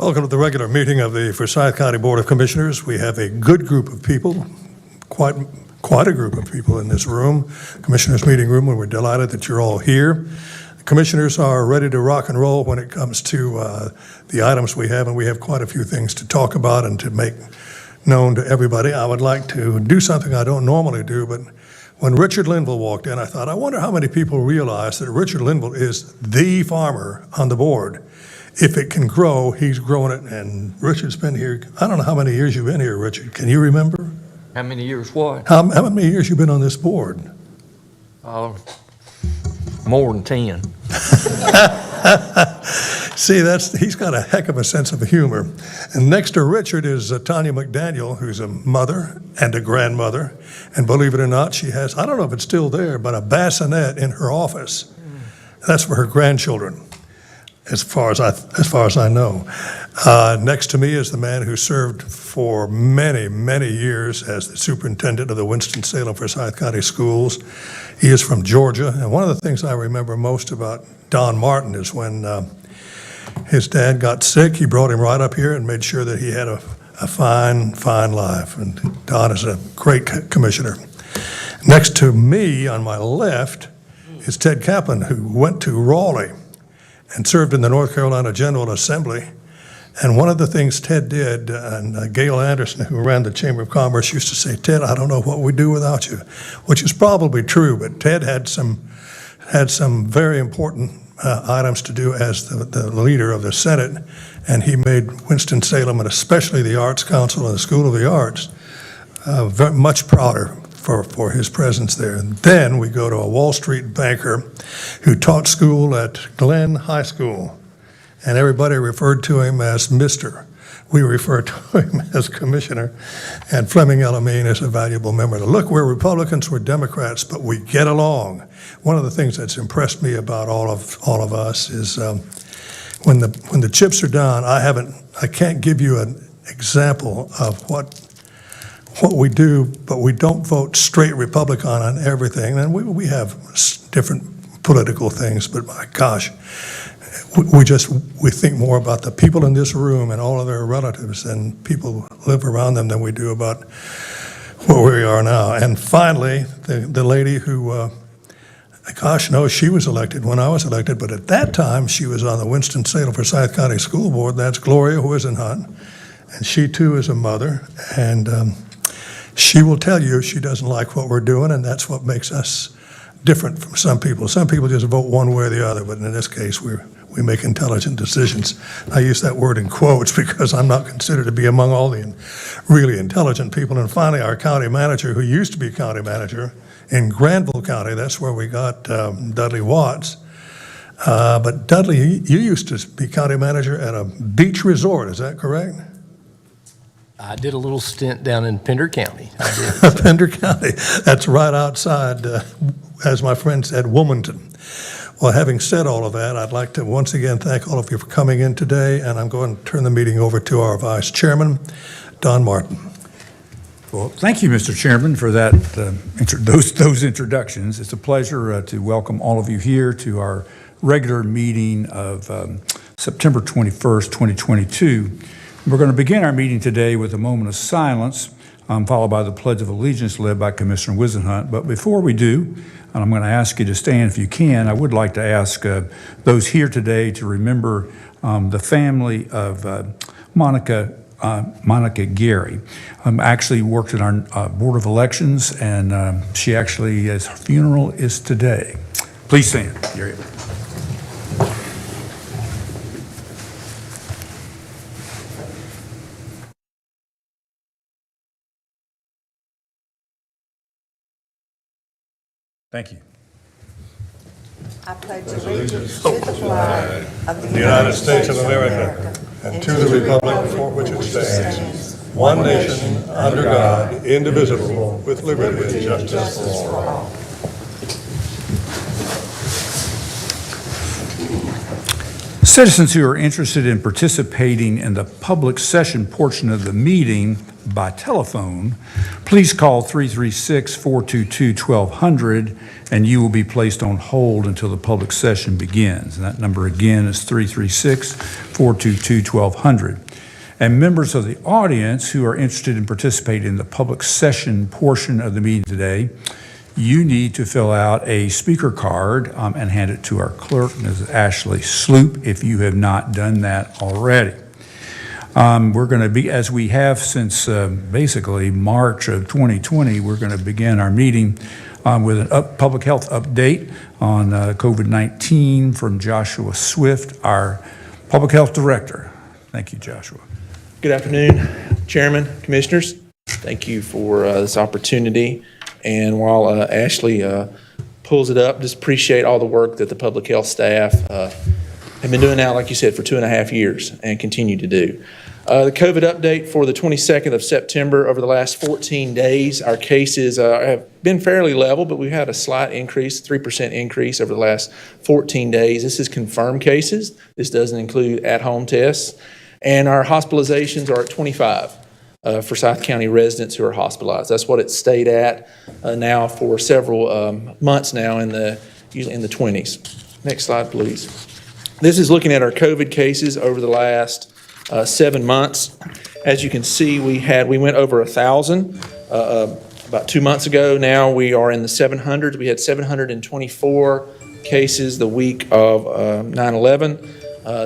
Welcome to the regular meeting of the Forsyth County Board of Commissioners. We have a good group of people, quite a group of people in this room, Commissioners meeting room, and we're delighted that you're all here. The commissioners are ready to rock and roll when it comes to the items we have, and we have quite a few things to talk about and to make known to everybody. I would like to do something I don't normally do, but when Richard Linville walked in, I thought, I wonder how many people realize that Richard Linville is the farmer on the board. If it can grow, he's growing it, and Richard's been here. I don't know how many years you've been here, Richard. Can you remember? How many years what? How many years you been on this board? More than 10. See, he's got a heck of a sense of humor. And next to Richard is Tanya McDaniel, who's a mother and a grandmother. And believe it or not, she has, I don't know if it's still there, but a bassinet in her office. That's for her grandchildren, as far as I know. Next to me is the man who served for many, many years as the superintendent of the Winston-Salem Forsyth County Schools. He is from Georgia, and one of the things I remember most about Don Martin is when his dad got sick, he brought him right up here and made sure that he had a fine, fine life, and Don is a great commissioner. Next to me on my left is Ted Kaplan, who went to Raleigh and served in the North Carolina General Assembly. And one of the things Ted did, and Gail Anderson, who ran the Chamber of Commerce, used to say, Ted, I don't know what we'd do without you, which is probably true, but Ted had some very important items to do as the leader of the Senate, and he made Winston-Salem, and especially the Arts Council and the School of the Arts, very much prouder for his presence there. And then we go to a Wall Street banker who taught school at Glenn High School, and everybody referred to him as Mr. We refer to him as Commissioner, and Fleming Elamine is a valuable member. Look, we're Republicans, we're Democrats, but we get along. One of the things that's impressed me about all of us is when the chips are down, I can't give you an example of what we do, but we don't vote straight Republican on everything. And we have different political things, but my gosh, we think more about the people in this room and all of their relatives and people who live around them than we do about where we are now. And finally, the lady who, gosh, no, she was elected when I was elected, but at that time she was on the Winston-Salem Forsyth County School Board. That's Gloria Wisenhunt, and she too is a mother, and she will tell you she doesn't like what we're doing, and that's what makes us different from some people. Some people just vote one way or the other, but in this case, we make intelligent decisions. I use that word in quotes because I'm not considered to be among all the really intelligent people. And finally, our county manager, who used to be county manager in Granville County, that's where we got Dudley Watts. But Dudley, you used to be county manager at a beach resort, is that correct? I did a little stint down in Pender County. I did. Pender County, that's right outside, as my friend said, Wilmington. Well, having said all of that, I'd like to once again thank all of you for coming in today, and I'm going to turn the meeting over to our Vice Chairman, Don Martin. Well, thank you, Mr. Chairman, for that those introductions. It's a pleasure to welcome all of you here to our regular meeting of September 21st, 2022. We're going to begin our meeting today with a moment of silence, followed by the Pledge of Allegiance led by Commissioner Wisenhunt. But before we do, and I'm going to ask you to stand if you can, I would like to ask those here today to remember the family of Monica Gary. Actually worked in our Board of Elections, and she actually, her funeral is today. Please stand, Gary. Thank you. I pledge allegiance to the flag of The United States of America, and to the republic for which it stands, one nation, under God, indivisible, with liberty and justice for all. Citizens who are interested in participating in the public session portion of the meeting by telephone, please call 336-422-1200, and you will be placed on hold until the public session begins. And that number again is 336-422-1200. And members of the audience who are interested in participating in the public session portion of the meeting today, you need to fill out a speaker card and hand it to our clerk, Ms. Ashley Sloop, if you have not done that already. We're going to be, as we have since basically March of 2020, we're going to begin our meeting with a public health update on COVID-19 from Joshua Swift, our public health director. Thank you, Joshua. Good afternoon, Chairman, Commissioners. Thank you for this opportunity. And while Ashley pulls it up, just appreciate all the work that the public health staff have been doing now, like you said, for 2.5 years and continue to do. The COVID update for the 22nd of September, over the last 14 days, our cases have been fairly level, but we've had a slight increase, 3% increase over the last 14 days. This is confirmed cases. This doesn't include at-home tests. And our hospitalizations are at 25. For South County residents who are hospitalized. That's what it's stayed at now for several months now, usually in the 20s. Next slide, please. This is looking at our COVID cases over the last 7 months. As you can see, we went over 1,000 about 2 months ago. Now we are in the 700s. We had 724 cases the week of 9/11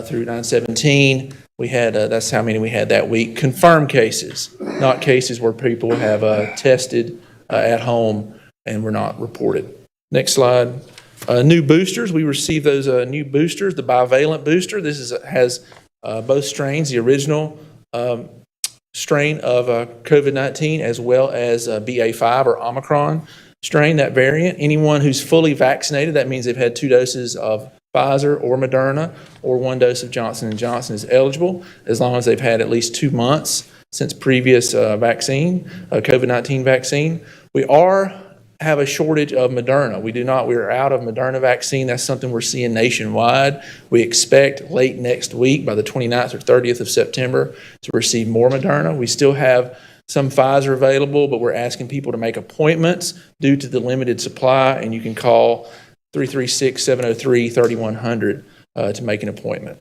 through 9/17. We had, that's how many we had that week. Confirmed cases, not cases where people have tested at home and were not reported. Next slide. New boosters, we received those new boosters, the bivalent booster. This has both strains, the original strain of COVID-19 as well as BA.5 or Omicron strain, that variant. Anyone who's fully vaccinated, that means they've had 2 doses of Pfizer or Moderna or 1 dose of Johnson & Johnson is eligible as long as they've had at least 2 months since previous vaccine, COVID-19 vaccine. We have a shortage of Moderna. We're out of Moderna vaccine. That's something we're seeing nationwide. We expect late next week, by the 29th or 30th of September, to receive more Moderna. We still have some Pfizer available, but we're asking people to make appointments due to the limited supply, and you can call 336-703-3100 to make an appointment.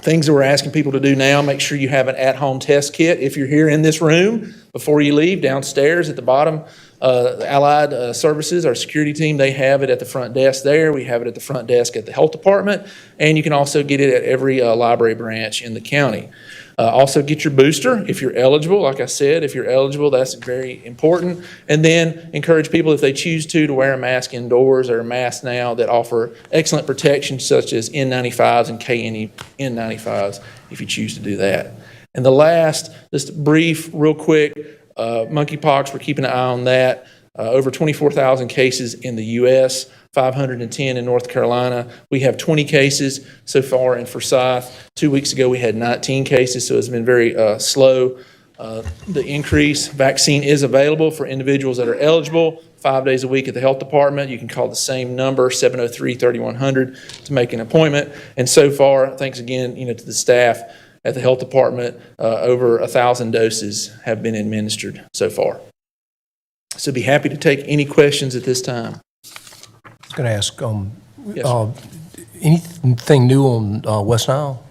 Things that we're asking people to do now, make sure you have an at-home test kit. If you're here in this room, before you leave, downstairs at the bottom, the Allied Services, our security team, they have it at the front desk there. We have it at the front desk at the health department, and you can also get it at every library branch in the county. Also get your booster if you're eligible. Like I said, if you're eligible, that's very important. And then encourage people, if they choose to wear a mask indoors. There are masks now that offer excellent protection, such as N95s and KN95s, if you choose to do that. And the last, just brief, real quick, monkeypox, we're keeping an eye on that. Over 24,000 cases in the U.S., 510 in North Carolina. We have 20 cases so far in Forsyth. 2 weeks ago, we had 19 cases, so it's been very slow. The increase, vaccine is available for individuals that are eligible 5 days a week at the health department. You can call the same number, 703-3100, to make an appointment. And so far, thanks again, to the staff at the health department, over 1,000 doses have been administered so far. So be happy to take any questions at this time. I was going to ask, Yes, anything new on West Nile?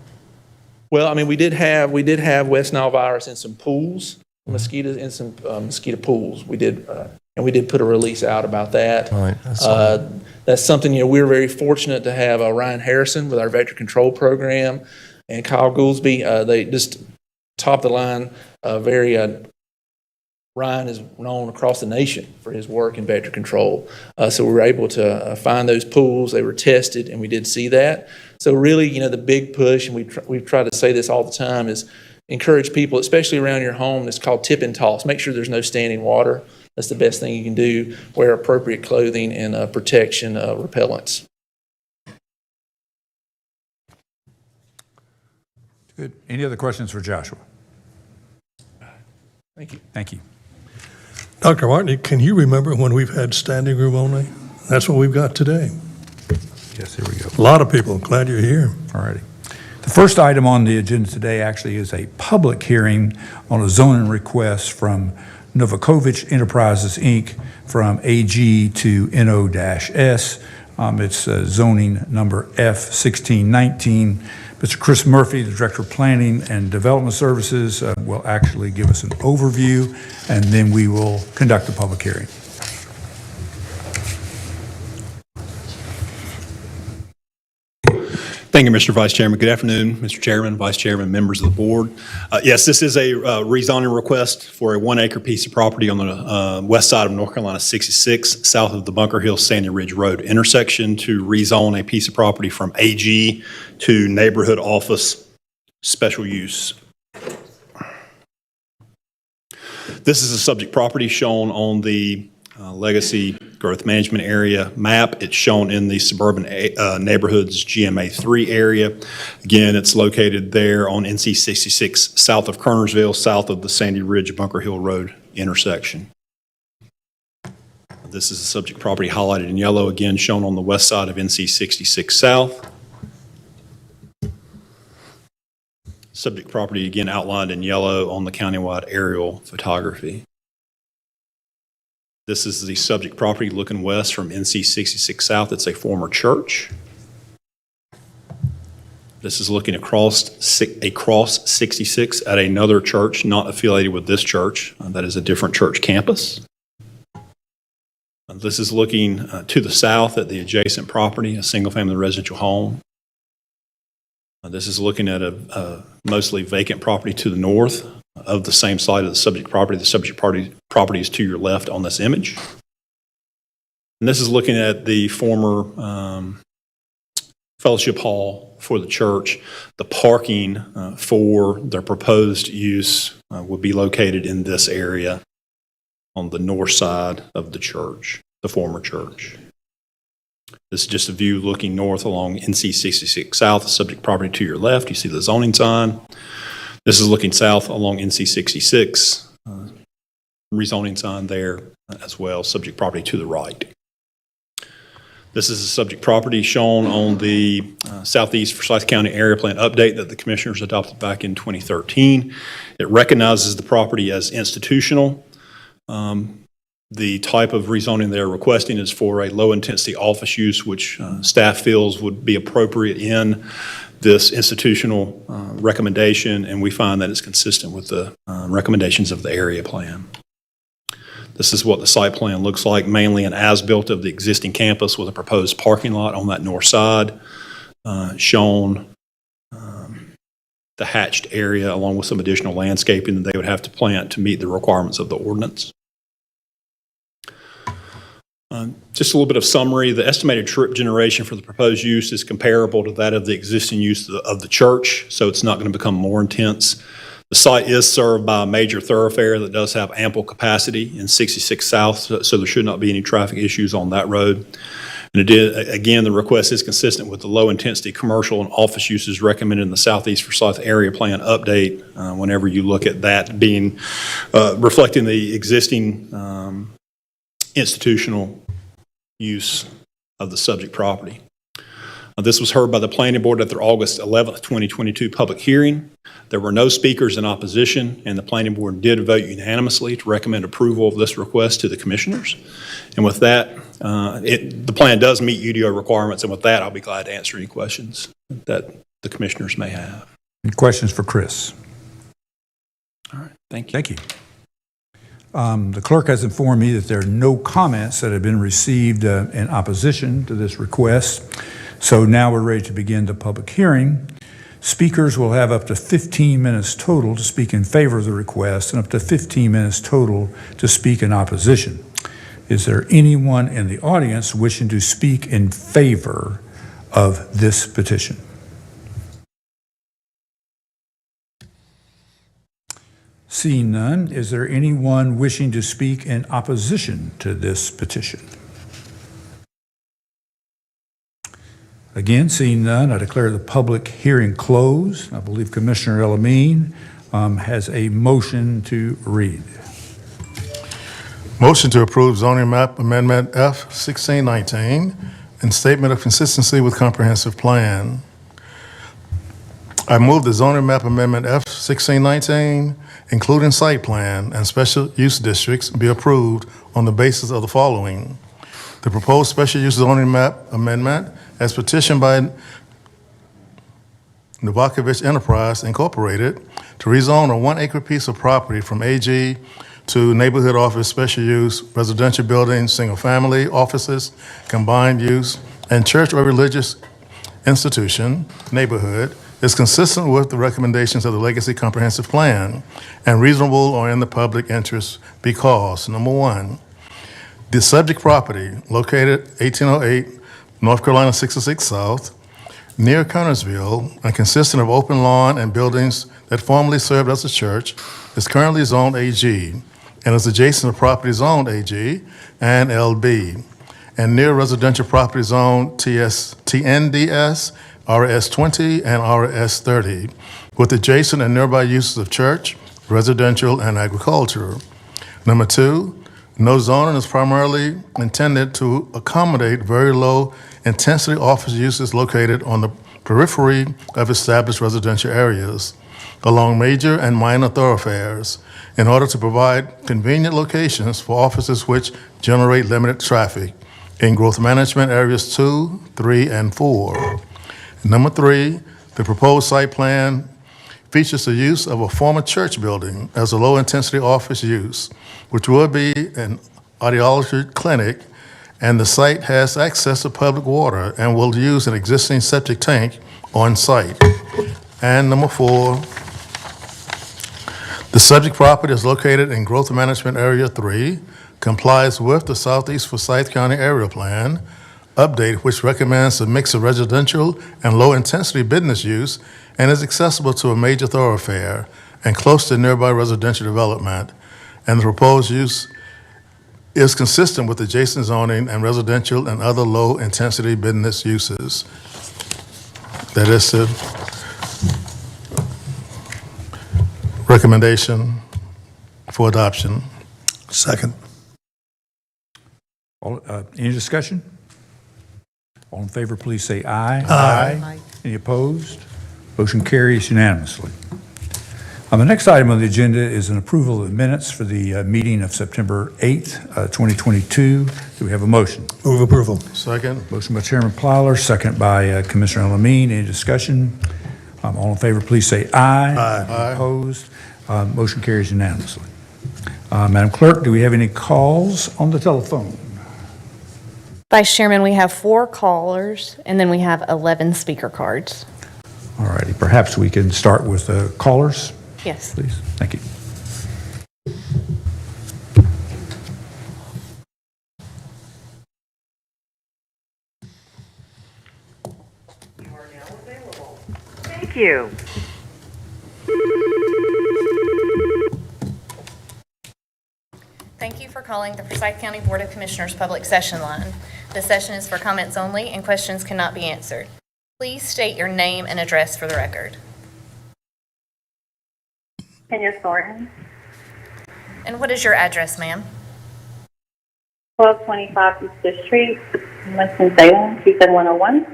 Well, I mean, we did have West Nile virus in some pools, mosquitoes in some mosquito pools. We did, and we did put a release out about that. Right. That's something, we're very fortunate to have Ryan Harrison with our vector control program and Kyle Goolsby. They just top the line, Ryan is known across the nation for his work in vector control. So we were able to find those pools. They were tested, and we did see that. So really, the big push, and we've tried to say this all the time, is encourage people, especially around your home, it's called tip and toss. Make sure there's no standing water. That's the best thing you can do. Wear appropriate clothing and protection repellents. Good. Any other questions for Joshua? Thank you. Thank you. Dr. Martin, can you remember when we've had standing room only? That's what we've got today. Yes, here we go. A lot of people. Glad you're here. All righty. The first item on the agenda today actually is a public hearing on a zoning request from Novakovich Enterprises, Inc., from AG to NO-S. It's zoning number F1619. Mr. Chris Murphy, the Director of Planning and Development Services, will actually give us an overview, and then we will conduct the public hearing. Thank you, Mr. Vice Chairman. Good afternoon, Mr. Chairman, Vice Chairman, members of the board. Yes, this is a rezoning request for a 1 acre piece of property on the west side of North Carolina 66, south of the Bunker Hill Sandy Ridge Road intersection, to rezone a piece of property from AG to neighborhood office special use. This is a subject property shown on the Legacy Growth Management Area map. It's shown in the suburban neighborhoods GMA3 area. Again, it's located there on NC 66 south of Kernersville, south of the Sandy Ridge Bunker Hill Road intersection. This is a subject property highlighted in yellow, again shown on the west side of NC 66 south. Subject property again outlined in yellow on the countywide aerial photography. This is the subject property looking west from NC 66 South. It's a former church. This is looking across 66 at another church not affiliated with this church. That is a different church campus. This is looking to the south at the adjacent property, a single-family residential home. This is looking at a mostly vacant property to the north of the same side of the subject property. The subject property is to your left on this image. And this is looking at the former fellowship hall for the church. The parking for their proposed use would be located in this area on the north side of the church, the former church. This is just a view looking north along NC 66 South, the subject property to your left. You see the zoning sign. This is looking south along NC 66, rezoning sign there as well, subject property to the right. This is a subject property shown on the Southeast Forsyth County Area Plan update that the commissioners adopted back in 2013. It recognizes the property as institutional. The type of rezoning they're requesting is for a low-intensity office use, which staff feels would be appropriate in this institutional recommendation, and we find that it's consistent with the recommendations of the area plan. This is what the site plan looks like, mainly an as-built of the existing campus with a proposed parking lot on that north side, shown the hatched area along with some additional landscaping that they would have to plant to meet the requirements of the ordinance. Just a little bit of summary. The estimated trip generation for the proposed use is comparable to that of the existing use of the church, so it's not going to become more intense. The site is served by a major thoroughfare that does have ample capacity in 66 South, so there should not be any traffic issues on that road. And again, the request is consistent with the low-intensity commercial and office uses recommended in the Southeast Forsyth Area Plan update. Whenever you look at that being reflecting the existing institutional use of the subject property. This was heard by the Planning Board at their August 11th, 2022 public hearing. There were no speakers in opposition, and the Planning Board did vote unanimously to recommend approval of this request to the commissioners. And with that, the plan does meet UDO requirements, and with that, I'll be glad to answer any questions that the commissioners may have. Any questions for Chris? All right, thank you. Thank you. The clerk has informed me that there are no comments that have been received in opposition to this request. So now we're ready to begin the public hearing. Speakers will have up to 15 minutes total to speak in favor of the request and up to 15 minutes total to speak in opposition. Is there anyone in the audience wishing to speak in favor of this petition? Seeing none, is there anyone wishing to speak in opposition to this petition? Again, seeing none, I declare the public hearing closed. I believe Commissioner Elamine has a motion to read. Motion to approve zoning map amendment F1619 and statement of consistency with comprehensive plan. I move the zoning map amendment F-1619, including site plan and special use districts, be approved on the basis of the following. The proposed special use zoning map amendment, as petitioned by Novakovich Enterprise Incorporated, to rezone a 1-acre piece of property from AG to neighborhood office, special use, residential buildings, single-family offices, combined use, and church or religious institution, neighborhood, is consistent with the recommendations of the Legacy Comprehensive Plan and reasonable or in the public interest because, number one, the subject property located 1808 North Carolina 606 South, near Kernersville, and consisting of open lawn and buildings that formerly served as a church, is currently zoned AG and is adjacent to property zoned AG and LB, and near residential property zone TNDS, RS20, and RS30, with adjacent and nearby uses of church, residential, and agriculture. Number two, no zoning is primarily intended to accommodate very low intensity office uses located on the periphery of established residential areas, along major and minor thoroughfares, in order to provide convenient locations for offices which generate limited traffic in growth management areas 2, 3, and 4. Number three, the proposed site plan features the use of a former church building as a low-intensity office use, which will be an audiology clinic, and the site has access to public water and will use an existing septic tank on site. And number four, the subject property is located in Growth Management Area 3, complies with the Southeast Forsyth County Area Plan update, which recommends a mix of residential and low-intensity business use and is accessible to a major thoroughfare and close to nearby residential development. And the proposed use is consistent with adjacent zoning and residential and other low-intensity business uses. That is the recommendation for adoption. Second. Any discussion? All in favor, please say aye. Aye. Any opposed? Motion carries unanimously. The next item on the agenda is an approval of the minutes for the meeting of September 8th, 2022. Do we have a motion? Move approval. Second. Motion by Chairman Plyler, second by Commissioner Lamine. Any discussion? All in favor, please say aye. Aye. Opposed? Motion carries unanimously. Madam Clerk, do we have any calls on the telephone? Vice Chairman, we have 4 callers, and then we have 11 speaker cards. All righty, perhaps we can start with the callers, Yes. please. Thank you. Thank you. Thank you for calling the Forsyth County Board of Commissioners Public Session Line. This session is for comments only, and questions cannot be answered. Please state your name and address for the record. Kenya Thornton, And what is your address, ma'am? 1225 East 5th Street, Winston-Salem, 27101.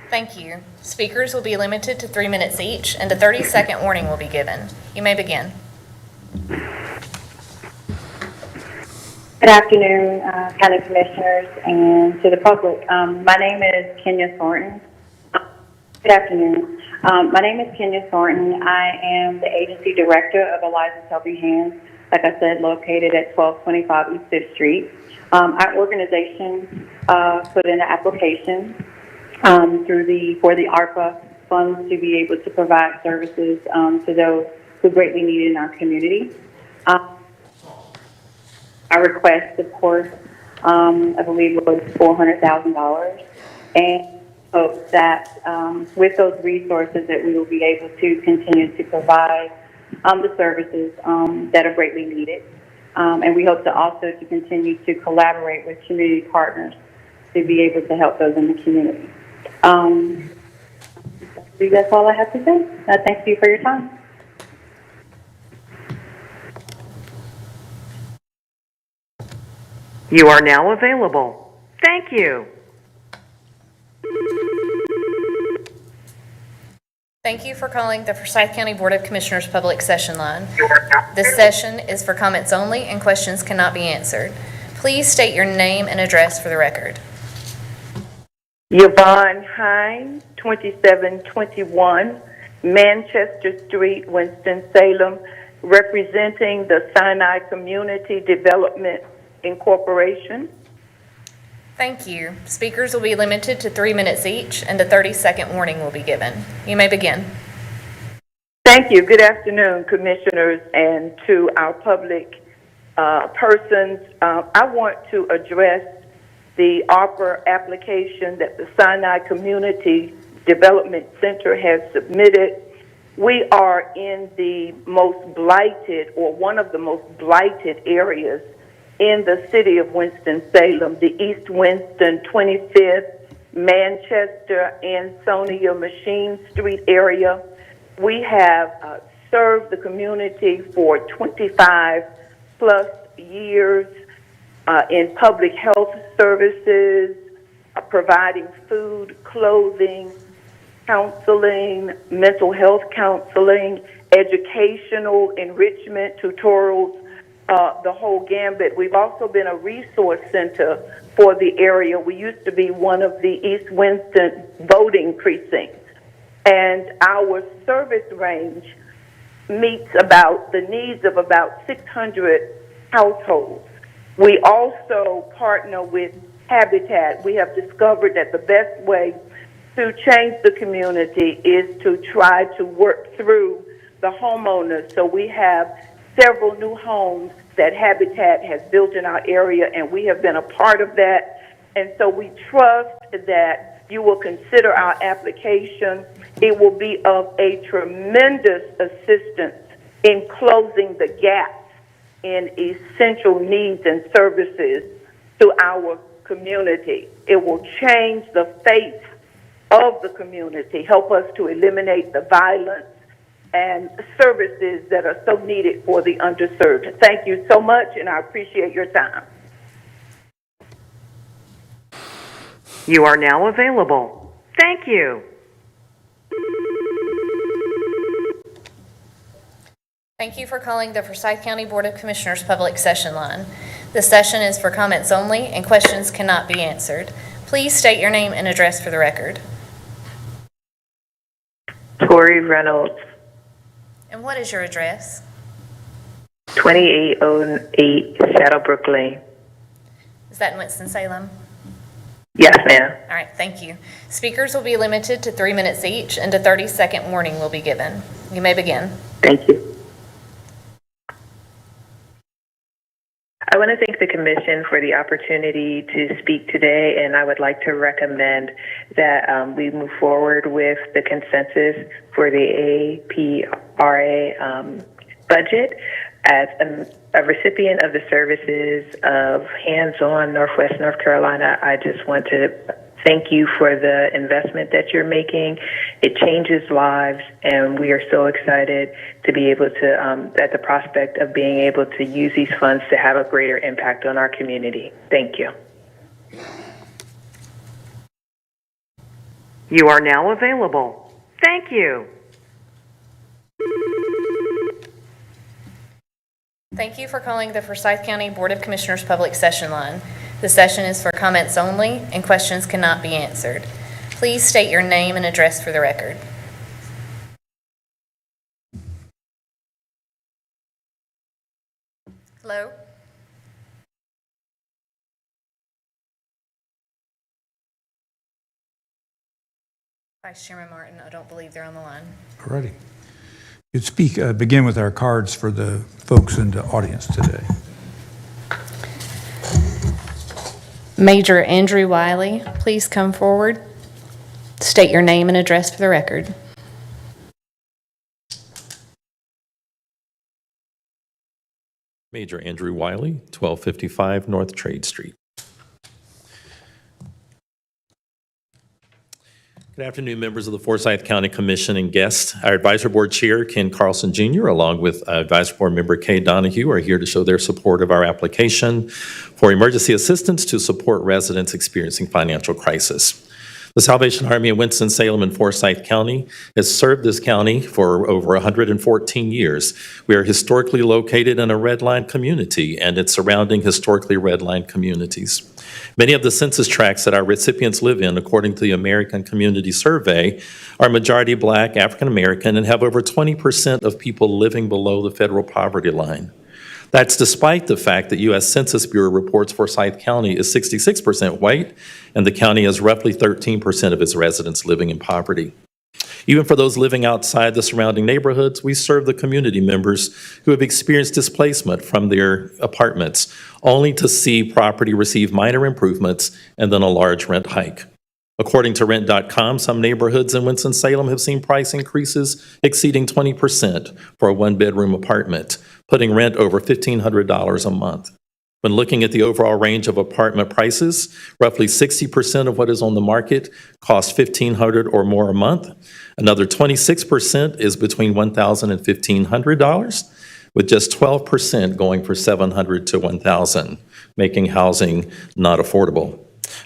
Thank you. Speakers will be limited to 3 minutes each, and a 30-second warning will be given. You may begin. Good afternoon, County Commissioners, and to the public. My name is Kenya Thornton. Good afternoon. My name is Kenya Thornton. I am the Agency Director of Eliza's Helping Hands, like I said, located at 1225 East 5th Street. Our organization put in an application for the ARPA funds to be able to provide services to those who greatly need it in our community. Our request, of course, I believe was $400,000, and hope that with those resources that we will be able to continue to provide the services that are greatly needed. And we hope to also to continue to collaborate with community partners to be able to help those in the community. I believe that's all I have to say. Thank you for your time. You are now available. Thank you. Thank you for calling the Forsyth County Board of Commissioners Public Session Line. This session is for comments only and questions cannot be answered. Please state your name and address for the record. Yvonne Hines, 2721 Manchester Street, Winston-Salem, representing the Sinai Community Development Incorporation. Thank you. Speakers will be limited to 3 minutes each, and a 30-second warning will be given. You may begin. Thank you. Good afternoon, Commissioners, and to our public persons. I want to address the ARPA application that the Sinai Community Development Center has submitted. We are in the most blighted, or one of the most blighted areas in the city of Winston-Salem, the East Winston, 25th, Manchester, Ansonia, Machine Street area. We have served the community for 25 plus years in public health services, providing food, clothing, counseling, mental health counseling, educational enrichment, tutorials, the whole gambit. We've also been a resource center for the area. We used to be one of the East Winston voting precincts, and our service range meets about the needs of about 600 households. We also partner with Habitat. We have discovered that the best way to change the community is to try to work through the homeowners. So we have several new homes that Habitat has built in our area, and we have been a part of that. And so we trust that you will consider our application. It will be of a tremendous assistance in closing the gaps in essential needs and services to our community. It will change the face of the community, help us to eliminate the violence and services that are so needed for the underserved. Thank you so much, and I appreciate your time. You are now available. Thank you. Thank you for calling the Forsyth County Board of Commissioners Public Session Line. This session is for comments only and questions cannot be answered. Please state your name and address for the record. Tori Reynolds, And what is your address? 2808 Shadowbrook Lane. Is that in Winston-Salem? Yes, ma'am. All right, thank you. Speakers will be limited to 3 minutes each, and a 30-second warning will be given. You may begin. Thank you. I want to thank the Commission for the opportunity to speak today, and I would like to recommend that we move forward with the consensus for the APRA budget. As a recipient of the services of Hands-On Northwest North Carolina, I just want to thank you for the investment that you're making. It changes lives, and we are so excited to be able to, at the prospect of being able to use these funds to have a greater impact on our community. Thank you. You are now available. Thank you. Thank you for calling the Forsyth County Board of Commissioners Public Session Line. The session is for comments only, and questions cannot be answered. Please state your name and address for the record. Hello? Vice Chairman Martin, I don't believe they're on the line. All righty. You'd begin with our cards for the folks in the audience today. Major Andrew Wiley, please come forward. State your name and address for the record. Major Andrew Wiley, 1255 North Trade Street. Good afternoon, members of the Forsyth County Commission and guests. Our Advisory Board Chair, Ken Carlson Jr., along with Advisory Board Member Kay Donahue, are here to show their support of our application for emergency assistance to support residents experiencing financial crisis. The Salvation Army in Winston-Salem and Forsyth County has served this county for over 114 years. We are historically located in a red line community and its surrounding historically red line communities. Many of the census tracts that our recipients live in, according to the American Community Survey, are majority Black, African American, and have over 20% of people living below the federal poverty line. That's despite the fact that U.S. Census Bureau reports Forsyth County is 66% white, and the county has roughly 13% of its residents living in poverty. Even for those living outside the surrounding neighborhoods, we serve the community members who have experienced displacement from their apartments, only to see property receive minor improvements and then a large rent hike. According to Rent.com, some neighborhoods in Winston-Salem have seen price increases exceeding 20% for a one-bedroom apartment, putting rent over $1,500 a month. When looking at the overall range of apartment prices, roughly 60% of what is on the market costs $1,500 or more a month. Another 26% is between $1,000 and $1,500, with just 12% going for $700 to $1,000, making housing not affordable.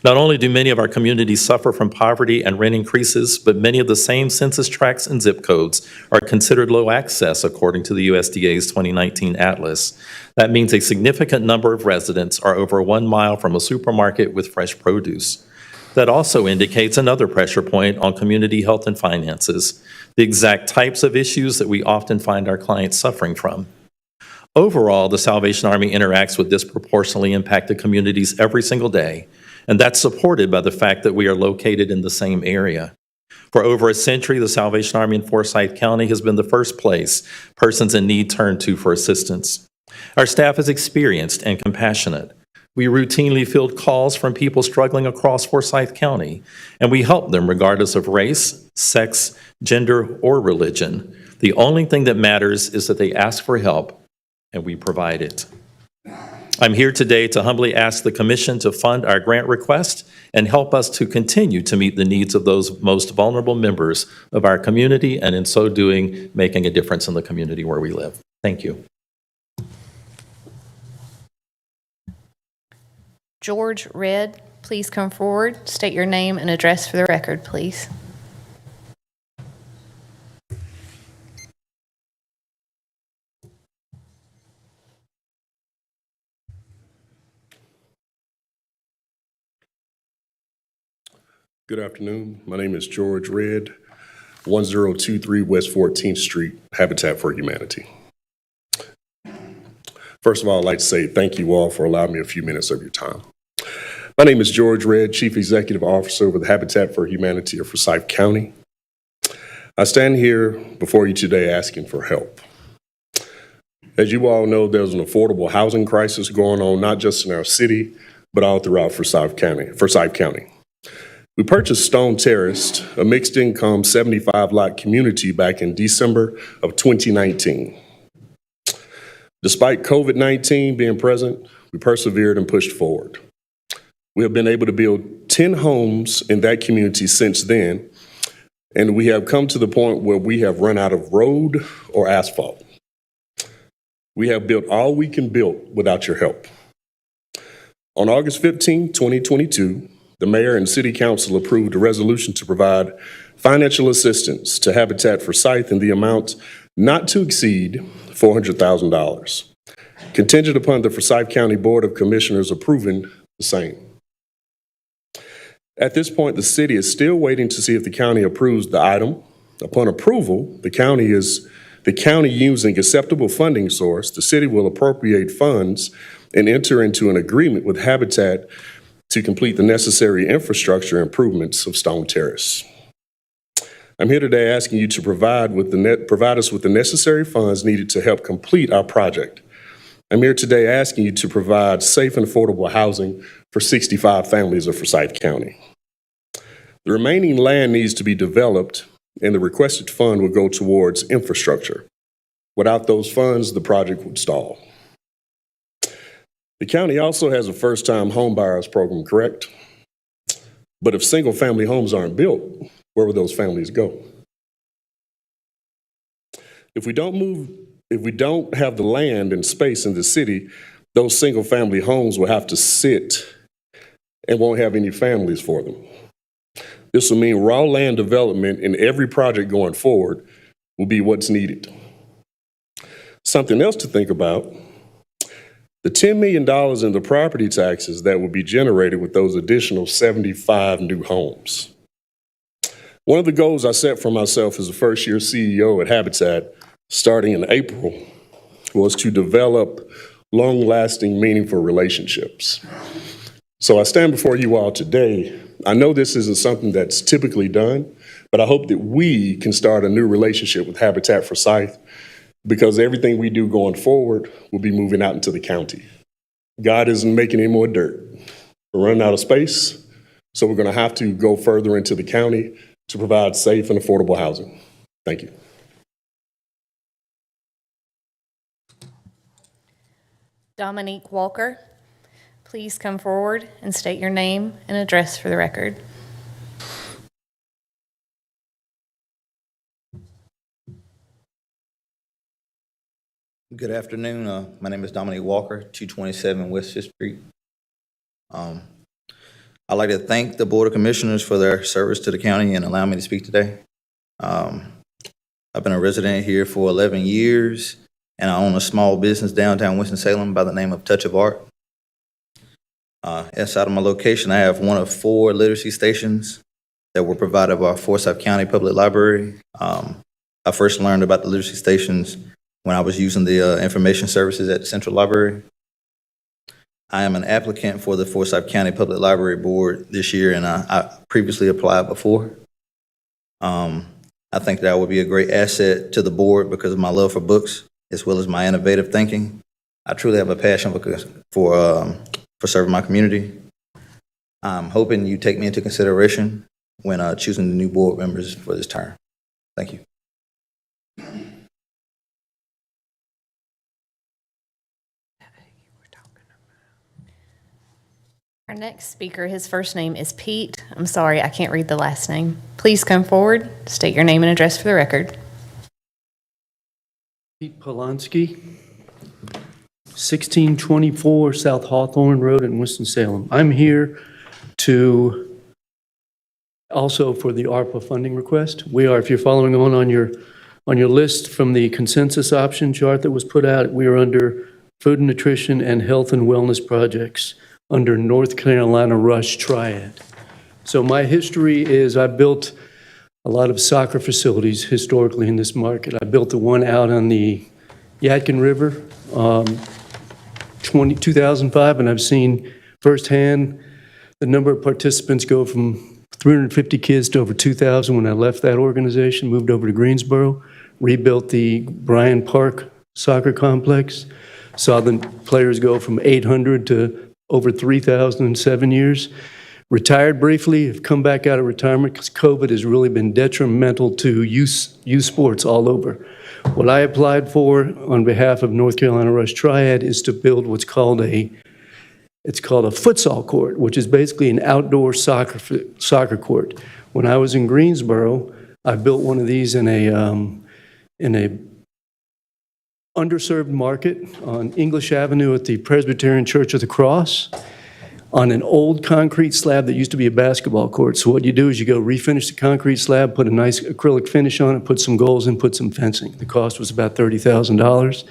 Not only do many of our communities suffer from poverty and rent increases, but many of the same census tracts and zip codes are considered low access according to the USDA's 2019 Atlas. That means a significant number of residents are over 1 mile from a supermarket with fresh produce. That also indicates another pressure point on community health and finances, the exact types of issues that we often find our clients suffering from. Overall, the Salvation Army interacts with disproportionately impacted communities every single day, and that's supported by the fact that we are located in the same area. For over a century, the Salvation Army in Forsyth County has been the first place persons in need turn to for assistance. Our staff is experienced and compassionate. We routinely field calls from people struggling across Forsyth County, and we help them regardless of race, sex, gender, or religion. The only thing that matters is that they ask for help, and we provide it. I'm here today to humbly ask the Commission to fund our grant request and help us to continue to meet the needs of those most vulnerable members of our community, and in so doing, making a difference in the community where we live. Thank you. George Redd, please come forward. State your name and address for the record, please. Good afternoon. My name is George Redd, 1023 West 14th Street, Habitat for Humanity. First of all, I'd like to say thank you all for allowing me a few minutes of your time. My name is George Redd, Chief Executive Officer with Habitat for Humanity of Forsyth County. I stand here before you today asking for help. As you all know, there's an affordable housing crisis going on, not just in our city, but all throughout Forsyth County. We purchased Stone Terrace, a mixed-income 75-lot community back in December of 2019. Despite COVID-19 being present, we persevered and pushed forward. We have been able to build 10 homes in that community since then, and we have come to the point where we have run out of road or asphalt. We have built all we can build without your help. On August 15, 2022, the mayor and city council approved a resolution to provide financial assistance to Habitat for Forsyth in the amount not to exceed $400,000, contingent upon the Forsyth County Board of Commissioners approving the same. At this point, the city is still waiting to see if the county approves the item. Upon approval, the county using acceptable funding source, the city will appropriate funds and enter into an agreement with Habitat to complete the necessary infrastructure improvements of Stone Terrace. I'm here today asking you to provide us with the necessary funds needed to help complete our project. I'm here today asking you to provide safe and affordable housing for 65 families of Forsyth County. The remaining land needs to be developed, and the requested fund will go towards infrastructure. Without those funds, the project would stall. The county also has a first-time home buyers program, correct? But if single-family homes aren't built, where will those families go? If we don't have the land and space in the city, those single-family homes will have to sit and won't have any families for them. This will mean raw land development in every project going forward will be what's needed. Something else to think about, the $10 million in the property taxes that will be generated with those additional 75 new homes. One of the goals I set for myself as a first-year CEO at Habitat, starting in April, was to develop long-lasting, meaningful relationships. So I stand before you all today. I know this isn't something that's typically done, but I hope that we can start a new relationship with Habitat for Sight, because everything we do going forward will be moving out into the county. God isn't making any more dirt. We're running out of space, so we're going to have to go further into the county to provide safe and affordable housing. Thank you. Dominique Walker, please come forward and state your name and address for the record. Good afternoon. My name is Dominique Walker, 227 West 5th Street. I'd like to thank the Board of Commissioners for their service to the county and allowing me to speak today. I've been a resident here for 11 years, and I own a small business downtown Winston-Salem by the name of Touch of Art. Outside of my location, I have one of 4 literacy stations that were provided by Forsyth County Public Library. I first learned about the literacy stations when I was using the information services at the Central Library. I am an applicant for the Forsyth County Public Library Board this year, and I previously applied before. I think that I would be a great asset to the board because of my love for books as well as my innovative thinking. I truly have a passion for serving my community. I'm hoping you take me into consideration when choosing the new board members for this term. Thank you. Our next speaker, his first name is Pete. I'm sorry, I can't read the last name. Please come forward, state your name and address for the record. Pete Polonski, 1624 South Hawthorne Road in Winston-Salem. I'm here to also for the ARPA funding request. We are, if you're following on your list from the consensus option chart that was put out, we are under food and nutrition and health and wellness projects under North Carolina Rush Triad. So my history is I built a lot of soccer facilities historically in this market. I built the one out on the Yadkin River, 2005, and I've seen firsthand the number of participants go from 350 kids to over 2,000 when I left that organization, moved over to Greensboro, rebuilt the Bryan Park soccer complex, saw the players go from 800 to over 3,000 in 7 years. Retired briefly, have come back out of retirement because COVID has really been detrimental to youth sports all over. What I applied for on behalf of North Carolina Rush Triad is to build what's called a futsal court, which is basically an outdoor soccer court. When I was in Greensboro, I built one of these in a underserved market on English Avenue at the Presbyterian Church of the Cross on an old concrete slab that used to be a basketball court. So what you do is you go refinish the concrete slab, put a nice acrylic finish on it, put some goals in, put some fencing. The cost was about $30,000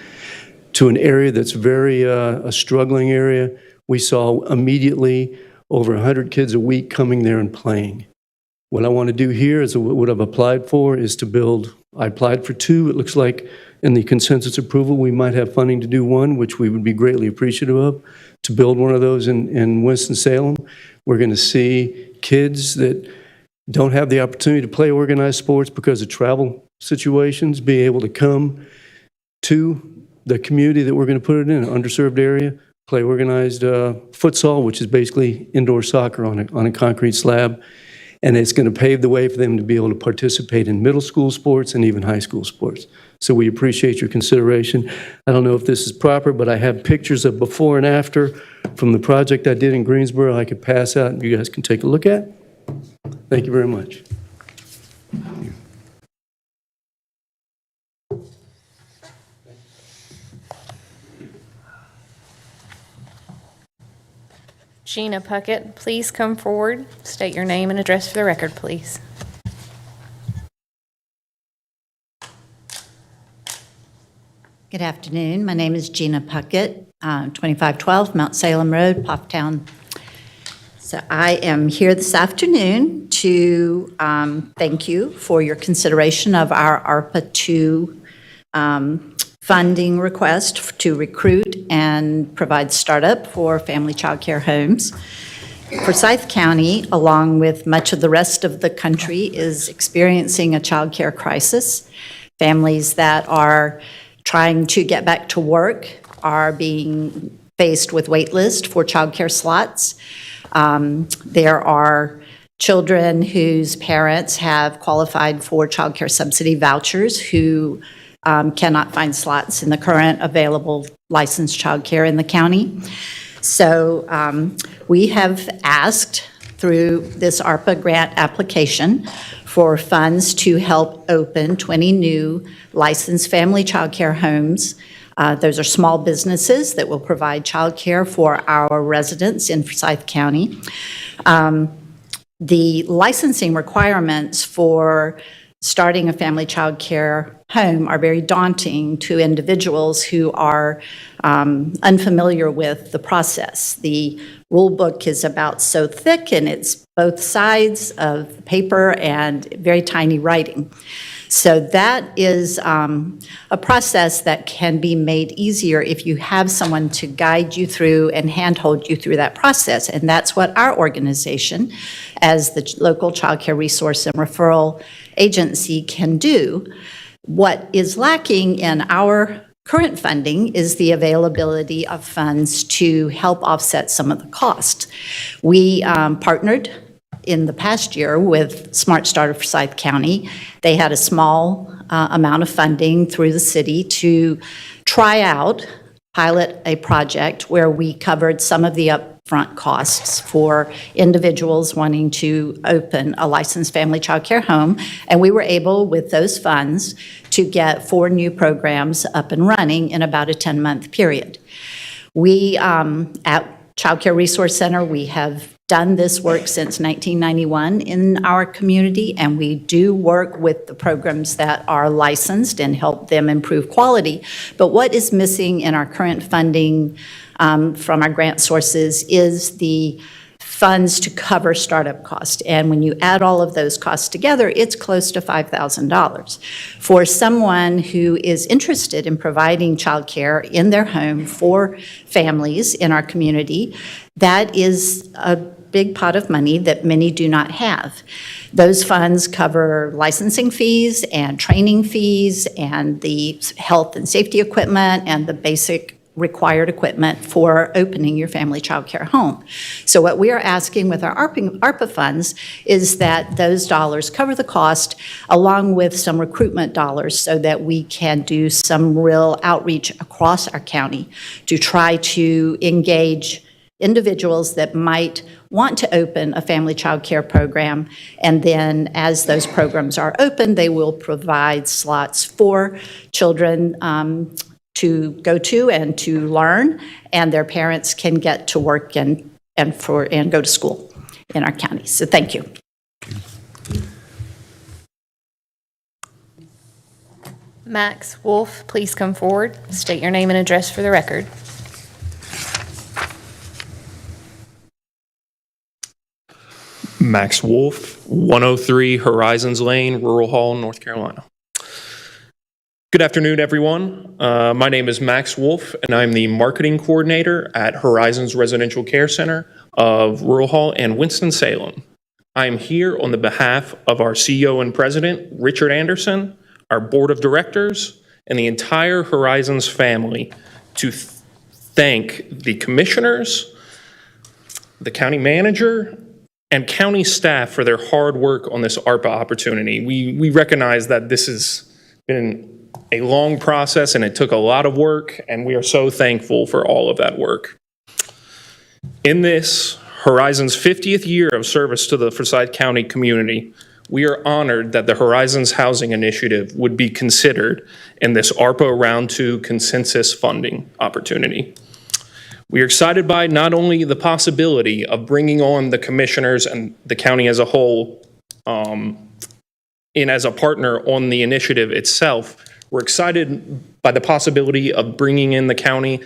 to an area that's very a struggling area. We saw immediately over 100 kids a week coming there and playing. What I want to do here is what I've applied for is to build, I applied for 2. It looks like in the consensus approval, we might have funding to do 1, which we would be greatly appreciative of, to build one of those in Winston-Salem. We're going to see kids that don't have the opportunity to play organized sports because of travel situations be able to come to the community that we're going to put it in, an underserved area, play organized futsal, which is basically indoor soccer on a concrete slab. And it's going to pave the way for them to be able to participate in middle school sports and even high school sports. So we appreciate your consideration. I don't know if this is proper, but I have pictures of before and after from the project I did in Greensboro I could pass out and you guys can take a look at. Thank you very much. Gina Puckett, please come forward. State your name and address for the record, please. Good afternoon. My name is Gina Puckett, 2512 Mount Salem Road, Pofftown. So I am here this afternoon to thank you for your consideration of our ARPA 2 funding request to recruit and provide startup for family child care homes. Forsyth County, along with much of the rest of the country, is experiencing a child care crisis. Families that are trying to get back to work are being faced with wait list for child care slots. There are children whose parents have qualified for child care subsidy vouchers who cannot find slots in the current available licensed child care in the county. So we have asked through this ARPA grant application for funds to help open 20 new licensed family child care homes. Those are small businesses that will provide child care for our residents in Forsyth County. The licensing requirements for starting a family child care home are very daunting to individuals who are unfamiliar with the process. The rule book is about so thick, and it's both sides of the paper and very tiny writing. So that is a process that can be made easier if you have someone to guide you through and handhold you through that process. And that's what our organization, as the local child care resource and referral agency, can do. What is lacking in our current funding is the availability of funds to help offset some of the cost. We partnered in the past year with Smart Start of Forsyth County. They had a small amount of funding through the city to pilot a project where we covered some of the upfront costs for individuals wanting to open a licensed family child care home. And we were able, with those funds, to get 4 new programs up and running in about a 10-month period. We, at Child Care Resource Center, we have done this work since 1991 in our community, and we do work with the programs that are licensed and help them improve quality. But what is missing in our current funding from our grant sources is the funds to cover startup costs. And when you add all of those costs together, it's close to $5,000. For someone who is interested in providing childcare in their home for families in our community, that is a big pot of money that many do not have. Those funds cover licensing fees and training fees and the health and safety equipment and the basic required equipment for opening your family child care home. So what we are asking with our ARPA funds is that those dollars cover the cost along with some recruitment dollars so that we can do some real outreach across our county to try to engage individuals that might want to open a family child care program, and then as those programs are open, they will provide slots for children to go to and to learn, and their parents can get to work and go to school in our county. So thank you. Max Wolf, please come forward. State your name and address for the record. Max Wolf, 103 Horizons Lane, Rural Hall, North Carolina. Good afternoon, everyone. My name is Max Wolf, and I'm the marketing coordinator at Horizons Residential Care Center of Rural Hall and Winston-Salem. I'm here on the behalf of our CEO and president, Richard Anderson, our board of directors, and the entire Horizons family to thank the commissioners, the county manager, and county staff for their hard work on this ARPA opportunity. We recognize that this has been a long process and it took a lot of work, and we are so thankful for all of that work. In this Horizons 50th year of service to the Forsyth County community, we are honored that the Horizons Housing Initiative would be considered in this ARPA Round 2 consensus funding opportunity. We are excited by not only the possibility of bringing on the commissioners and the county as a whole in as a partner on the initiative itself, we're excited by the possibility of bringing in the county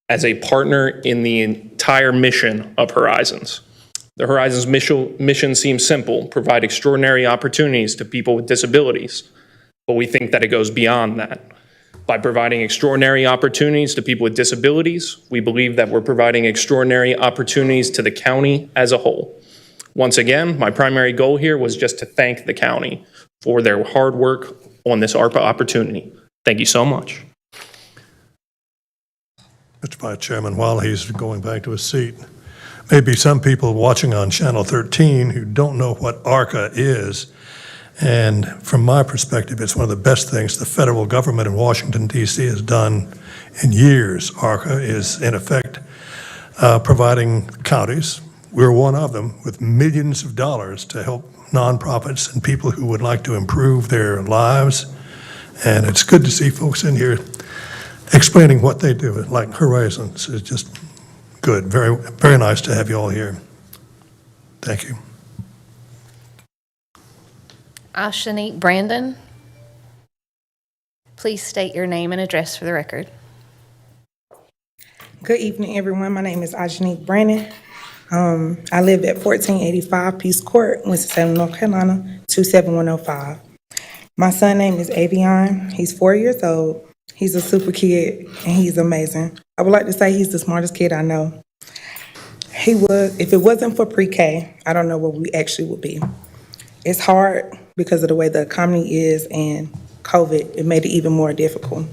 as a partner in the entire mission of Horizons. The Horizons mission seems simple: provide extraordinary opportunities to people with disabilities. But we think that it goes beyond that. By providing extraordinary opportunities to people with disabilities, we believe that we're providing extraordinary opportunities to the county as a whole. Once again, my primary goal here was just to thank the county for their hard work on this ARPA opportunity. Thank you so much. Mr. Vice Chairman, while he's going back to his seat, maybe some people watching on Channel 13 who don't know what ARCA is, and from my perspective, it's one of the best things the federal government in Washington, D.C. has done in years. ARCA is, in effect, providing counties, we're one of them, with millions of dollars to help nonprofits and people who would like to improve their lives. And it's good to see folks in here explaining what they do, like Horizons. It's just good. Very, very nice to have you all here. Thank you. Ashanique Brandon. Please state your name and address for the record. Good evening, everyone. My name is Ashanique Brennan. I live at 1485 Peace Court, Winston-Salem, North Carolina, 27105. My son's name is Avion. He's 4 years old. He's a super kid, and he's amazing. I would like to say he's the smartest kid I know. If it wasn't for pre-K, I don't know where we actually would be. It's hard because of the way the economy is, and COVID, it made it even more difficult.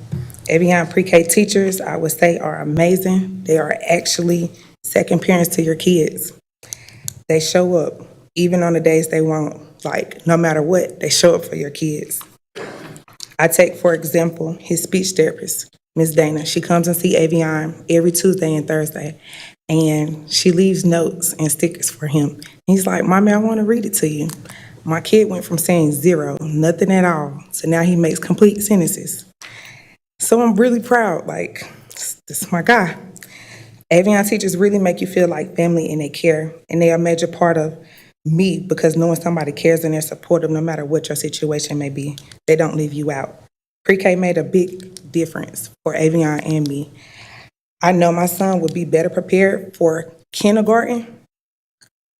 Avion pre-K teachers, I would say, are amazing. They are actually second parents to your kids. They show up, even on the days they won't. Like, no matter what, they show up for your kids. I take, for example, his speech therapist, Ms. Dana. She comes and see Avion every Tuesday and Thursday, and she leaves notes and stickers for him. He's like, "Mommy, I want to read it to you." My kid went from saying zero, nothing at all, so now he makes complete sentences. So I'm really proud, like, this is my guy. Avion teachers really make you feel like family, and they care, and they are a major part of me, because knowing somebody cares and they're supportive no matter what your situation may be, they don't leave you out. Pre-K made a big difference for Avion and me. I know my son would be better prepared for kindergarten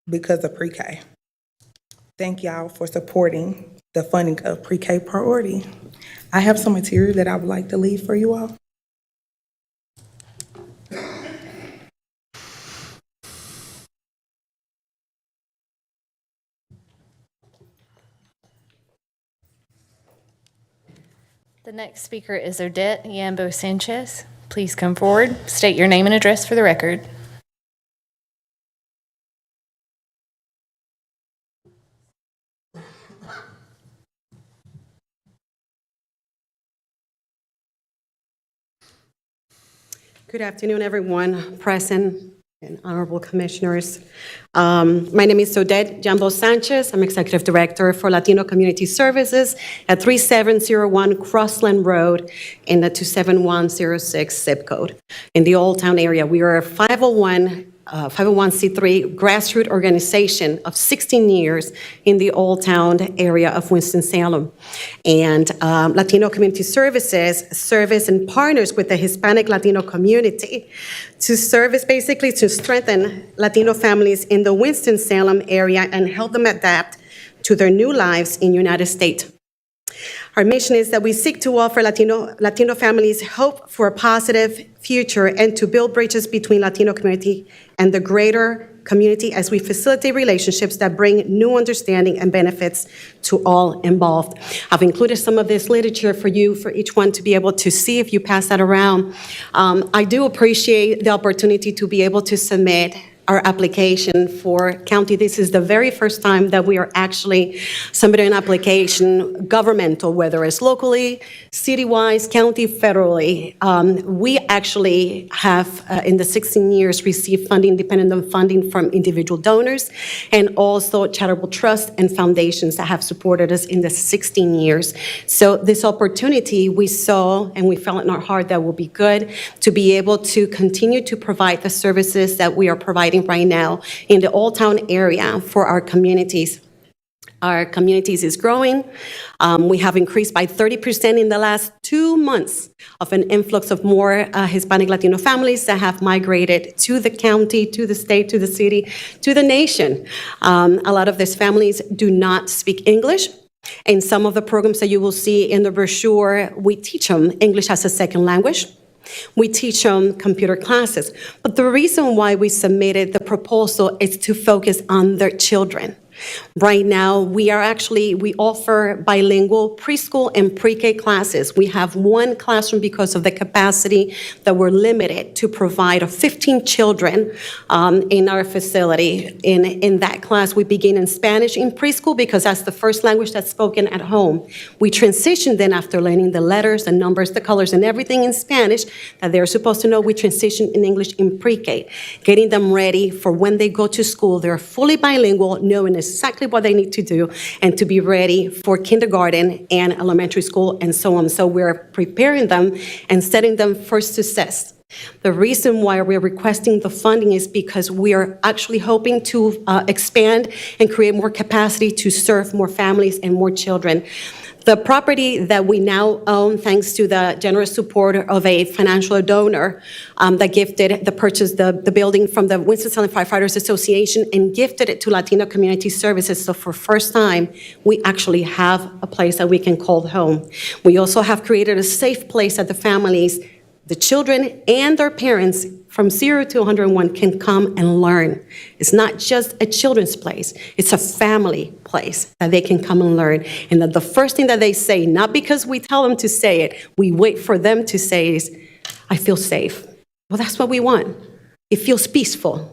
because of pre-K. Thank y'all for supporting the funding of pre-K priority. I have some material that I would like to leave for you all. The next speaker is Odette Yambo Sanchez. Please come forward, state your name and address for the record. Good afternoon, everyone present and honorable commissioners. My name is Odette Yambo Sanchez. I'm Executive Director for Latino Community Services at 3701 Crossland Road in the 27106 zip code in the Old Town area. We are a 501c3 grassroots organization of 16 years in the Old Town area of Winston-Salem. And Latino Community Services serves and partners with the Hispanic Latino community to service, basically to strengthen Latino families in the Winston-Salem area and help them adapt to their new lives in the United States. Our mission is that we seek to offer Latino families hope for a positive future and to build bridges between Latino community and the greater community as we facilitate relationships that bring new understanding and benefits to all involved. I've included some of this literature for you, for each one to be able to see if you pass that around. I do appreciate the opportunity to be able to submit our application for county. This is the very first time that we are actually submitting an application, governmental, whether it's locally, city-wise, county, federally. We actually have, in the 16 years, received funding, dependent funding from individual donors and also charitable trusts and foundations that have supported us in the 16 years. So this opportunity we saw and we felt in our heart that will be good to be able to continue to provide the services that we are providing right now in the Old Town area for our communities. Our communities is growing. We have increased by 30% in the last 2 months of an influx of more Hispanic Latino families that have migrated to the county, to the state, to the city, to the nation. A lot of these families do not speak English. In some of the programs that you will see in the brochure, we teach them English as a second language. We teach them computer classes. But the reason why we submitted the proposal is to focus on their children. Right now, we offer bilingual preschool and pre-K classes. We have one classroom because of the capacity that we're limited to provide 15 children in our facility. In that class, we begin in Spanish in preschool because that's the first language that's spoken at home. We transition then after learning the letters, the numbers, the colors, and everything in Spanish that they're supposed to know, we transition in English in pre-K, getting them ready for when they go to school. They're fully bilingual, knowing exactly what they need to do and to be ready for kindergarten and elementary school and so on. So we're preparing them and setting them for success. The reason why we're requesting the funding is because we are actually hoping to expand and create more capacity to serve more families and more children. The property that we now own, thanks to the generous support of a financial donor that gifted the building from the Winston-Salem Firefighters Association and gifted it to Latino Community Services. So for first time, we actually have a place that we can call home. We also have created a safe place that the families, the children and their parents from 0 to 101 can come and learn. It's not just a children's place, it's a family place that they can come and learn. And that the first thing that they say, not because we tell them to say it, we wait for them to say is, I feel safe. Well, that's what we want. It feels peaceful.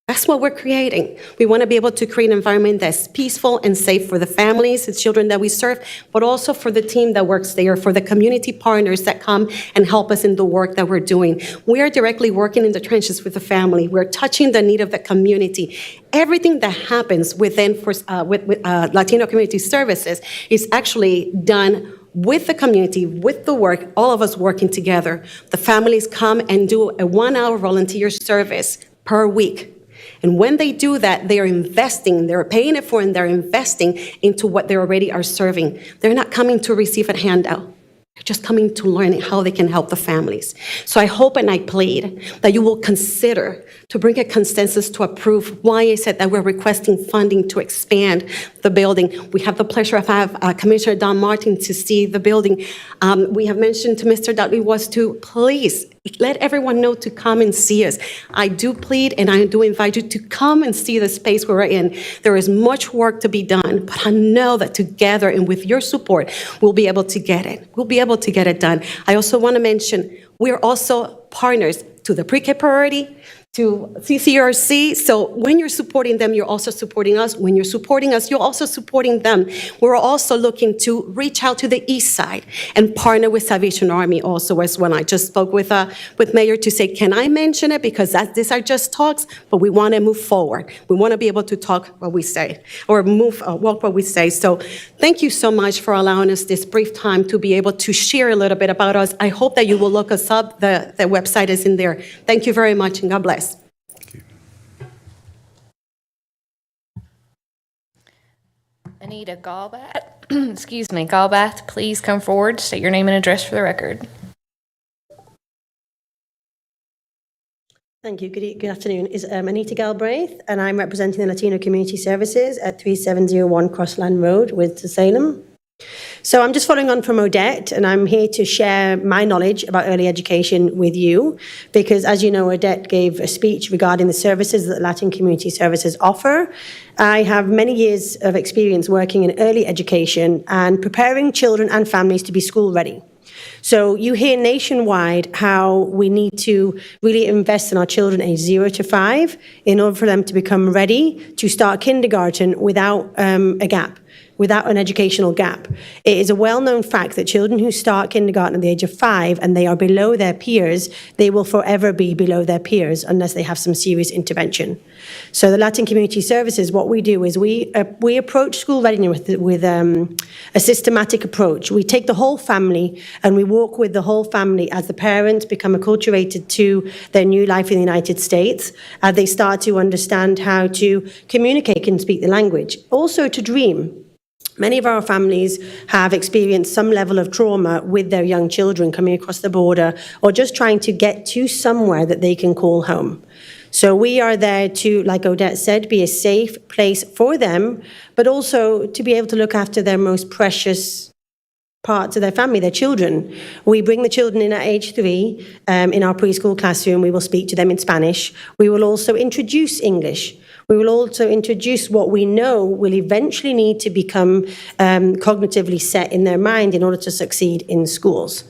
That's what we're creating. We want to be able to create an environment that's peaceful and safe for the families, the children that we serve, but also for the team that works there, for the community partners that come and help us in the work that we're doing. We are directly working in the trenches with the family. We're touching the need of the community. Everything that happens with Latino Community Services is actually done with the community, with the work, all of us working together. The families come and do a 1-hour volunteer service per week. And when they do that, they are investing, they're paying it for, and they're investing into what they already are serving. They're not coming to receive a handout. They're just coming to learn how they can help the families. So I hope and I plead that you will consider to bring a consensus to approve why is it that we're requesting funding to expand the building. We have the pleasure of having Commissioner Don Martin to see the building. We have mentioned to Mr. Dudley was to please let everyone know to come and see us. I do plead and I do invite you to come and see the space we're in. There is much work to be done, but I know that together and with your support, we'll be able to get it. We'll be able to get it done. I also want to mention, we're also partners to the Pre-K Priority, to CCRC. So when you're supporting them, you're also supporting us. When you're supporting us, you're also supporting them. We're also looking to reach out to the east side and partner with Salvation Army also as well. I just spoke with Mayor to say, can I mention it? Because these are just talks, but we want to move forward. We want to be able to talk what we say or walk what we say. So thank you so much for allowing us this brief time to be able to share a little bit about us. I hope that you will look us up. The website is in there. Thank you very much and God bless. Anita Galbraith, Galbraith, please come forward, state your name and address for the record. Thank you. Good afternoon. It's Anita Galbraith, and I'm representing the Latino Community Services at 3701 Crossland Road, Winston-Salem. So I'm just following on from Odette, and I'm here to share my knowledge about early education with you, because as you know, Odette gave a speech regarding the services that Latin Community Services offer. I have many years of experience working in early education and preparing children and families to be school ready. So you hear nationwide how we need to really invest in our children age 0 to 5 in order for them to become ready to start kindergarten without a gap, without an educational gap. It is a well-known fact that children who start kindergarten at the age of 5 and they are below their peers, they will forever be below their peers unless they have some serious intervention. So the Latin Community Services, what we do is we approach school readiness with a systematic approach. We take the whole family and we walk with the whole family as the parents become acculturated to their new life in the United States, as they start to understand how to communicate and speak the language. Also to dream. Many of our families have experienced some level of trauma with their young children coming across the border or just trying to get to somewhere that they can call home. So we are there to, like Odette said, be a safe place for them, but also to be able to look after their most precious parts of their family, their children. We bring the children in at age 3 in our preschool classroom. We will speak to them in Spanish. We will also introduce English. We will also introduce what we know will eventually need to become cognitively set in their mind in order to succeed in schools.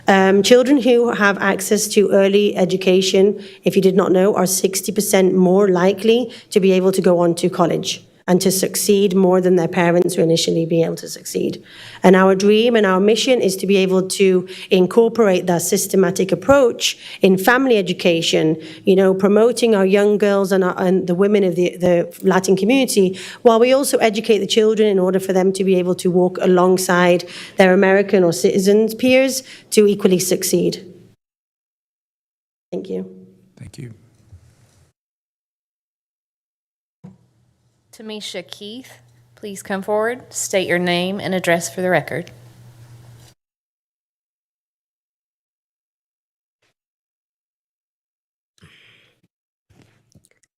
Children who have access to early education, if you did not know, are 60% more likely to be able to go on to college and to succeed more than their parents who initially be able to succeed. And our dream and our mission is to be able to incorporate that systematic approach in family education, you know, promoting our young girls and the women of the Latin community, while we also educate the children in order for them to be able to walk alongside their American or citizens peers to equally succeed. Thank you. Thank you. Tamisha Keith, please come forward, state your name and address for the record.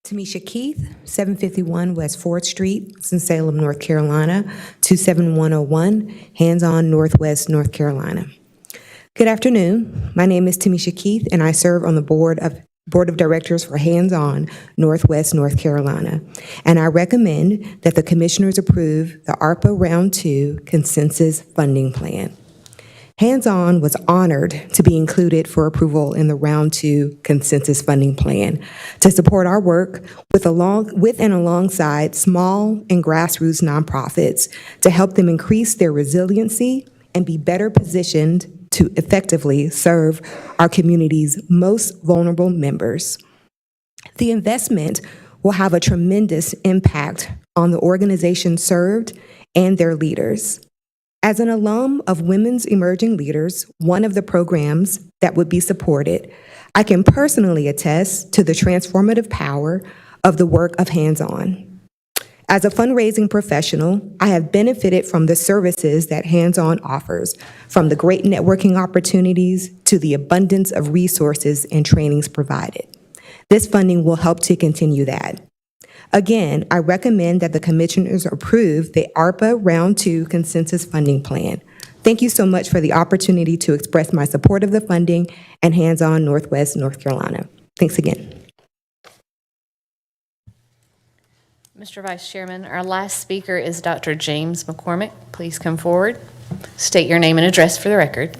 Tamisha Keith, 751 West 4th Street, Winston-Salem, North Carolina, 27101, Hands-On, Northwest, North Carolina. Good afternoon. My name is Tamisha Keith, and I serve on the Board of Directors for Hands-On, Northwest, North Carolina. And I recommend that the Commissioners approve the ARPA Round 2 Consensus Funding Plan. Hands-On was honored to be included for approval in the Round 2 Consensus Funding Plan to support our work with and alongside small and grassroots nonprofits to help them increase their resiliency and be better positioned to effectively serve our community's most vulnerable members. The investment will have a tremendous impact on the organizations served and their leaders. As an alum of Women's Emerging Leaders, one of the programs that would be supported, I can personally attest to the transformative power of the work of Hands-On. As a fundraising professional, I have benefited from the services that Hands-On offers, from the great networking opportunities to the abundance of resources and trainings provided. This funding will help to continue that. Again, I recommend that the Commissioners approve the ARPA Round 2 Consensus Funding Plan. Thank you so much for the opportunity to express my support of the funding and Hands-On Northwest, North Carolina. Thanks again. Mr. Vice Chairman, our last speaker is Dr. James McCormick. Please come forward. State your name and address for the record.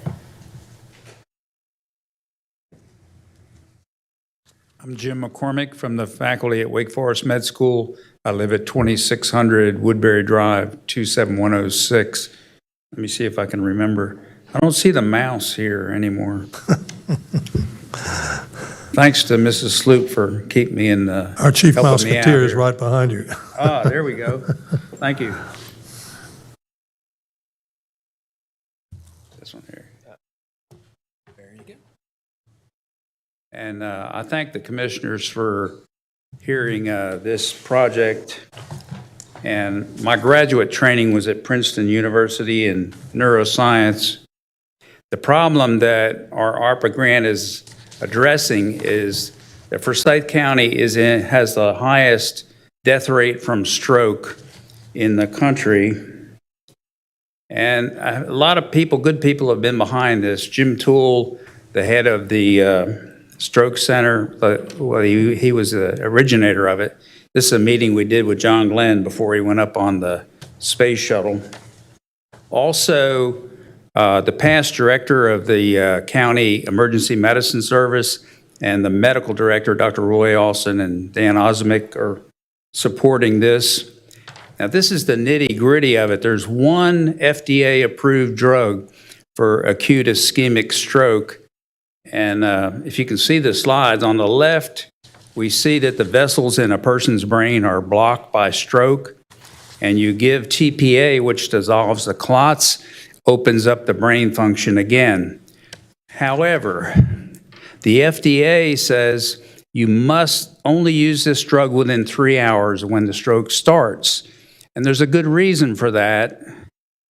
I'm Jim McCormick from the faculty at Wake Forest Med School. I live at 2600 Woodbury Drive, 27106. Let me see if I can remember. I don't see the mouse here anymore. Thanks to Mrs. Sloop for keeping me in the. Our chief mouseketeer is right behind you. Ah, there we go. Thank you. This one here. There you go. And I thank the commissioners for hearing this project. And my graduate training was at Princeton University in neuroscience. The problem that our ARPA grant is addressing is that Forsyth County has the highest death rate from stroke in the country. And a lot of people, good people, have been behind this. Jim Toole, the head of the Stroke Center, well, he was the originator of it. This is a meeting we did with John Glenn before he went up on the space shuttle. Also, The past director of the County Emergency Medicine Service and the medical director, Dr. Roy Olson and Dan Osmick, are supporting this. Now, this is the nitty-gritty of it. There's one FDA-approved drug for acute ischemic stroke. And if you can see the slides, on the left, we see that the vessels in a person's brain are blocked by stroke. And you give TPA, which dissolves the clots, opens up the brain function again. However, the FDA says you must only use this drug within 3 hours when the stroke starts. And there's a good reason for that,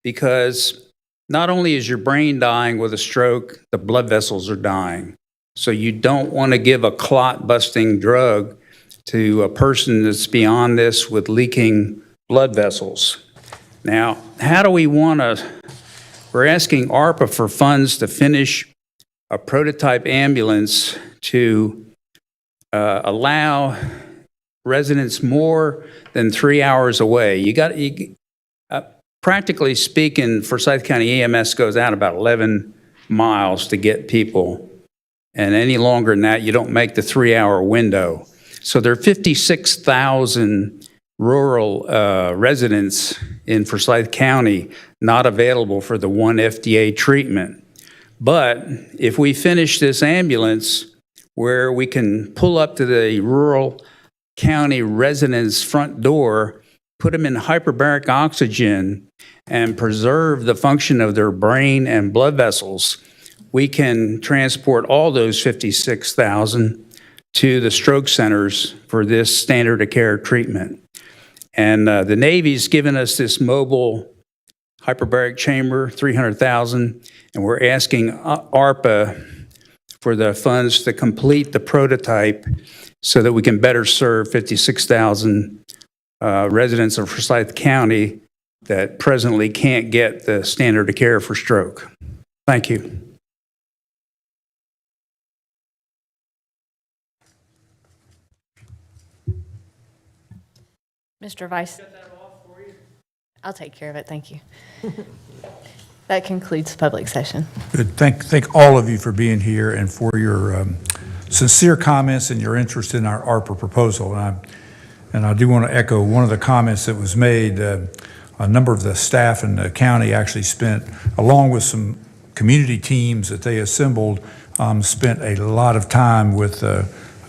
because not only is your brain dying with a stroke, the blood vessels are dying. So you don't want to give a clot-busting drug to a person that's beyond this with leaking blood vessels. Now, how do we want to? We're asking ARPA for funds to finish a prototype ambulance to allow residents more than 3 hours away. Practically speaking, Forsyth County EMS goes out about 11 miles to get people. And any longer than that, you don't make the 3-hour window. So there are 56,000 rural residents in Forsyth County not available for the one FDA treatment. But if we finish this ambulance where we can pull up to the rural county residents' front door, put them in hyperbaric oxygen, and preserve the function of their brain and blood vessels, we can transport all those 56,000 to the stroke centers for this standard of care treatment. And the Navy's given us this mobile hyperbaric chamber, $300,000, and we're asking ARPA for the funds to complete the prototype so that we can better serve 56,000 residents of Forsyth County that presently can't get the standard of care for stroke. Thank you. Mr. Vice. I'll take care of it, thank you. That concludes the public session. Good. Thank all of you for being here and for your sincere comments and your interest in our ARPA proposal. And I do want to echo one of the comments that was made. A number of the staff in the county actually spent, along with some community teams that they assembled, spent a lot of time with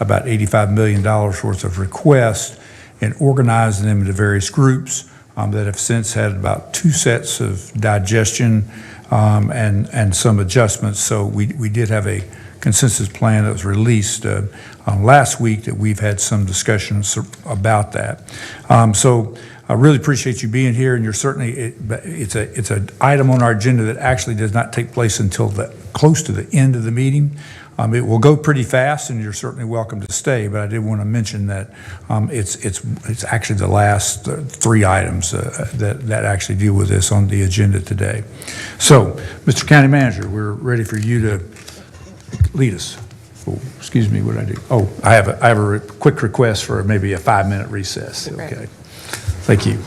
about $85 million worth of requests and organizing them into various groups that have since had about 2 sets of digestion and some adjustments. So we did have a consensus plan that was released last week that we've had some discussions about that. So I really appreciate you being here, and you're certainly, it's an item on our agenda that actually does not take place until close to the end of the meeting. It will go pretty fast, and you're certainly welcome to stay, but I did want to mention that it's actually the last 3 items that actually deal with this on the agenda today. So, Mr. County Manager, we're ready for you to lead us. Oh, excuse me, what did I do? Oh, I have a quick request for maybe a 5-minute recess. Okay. Thank you.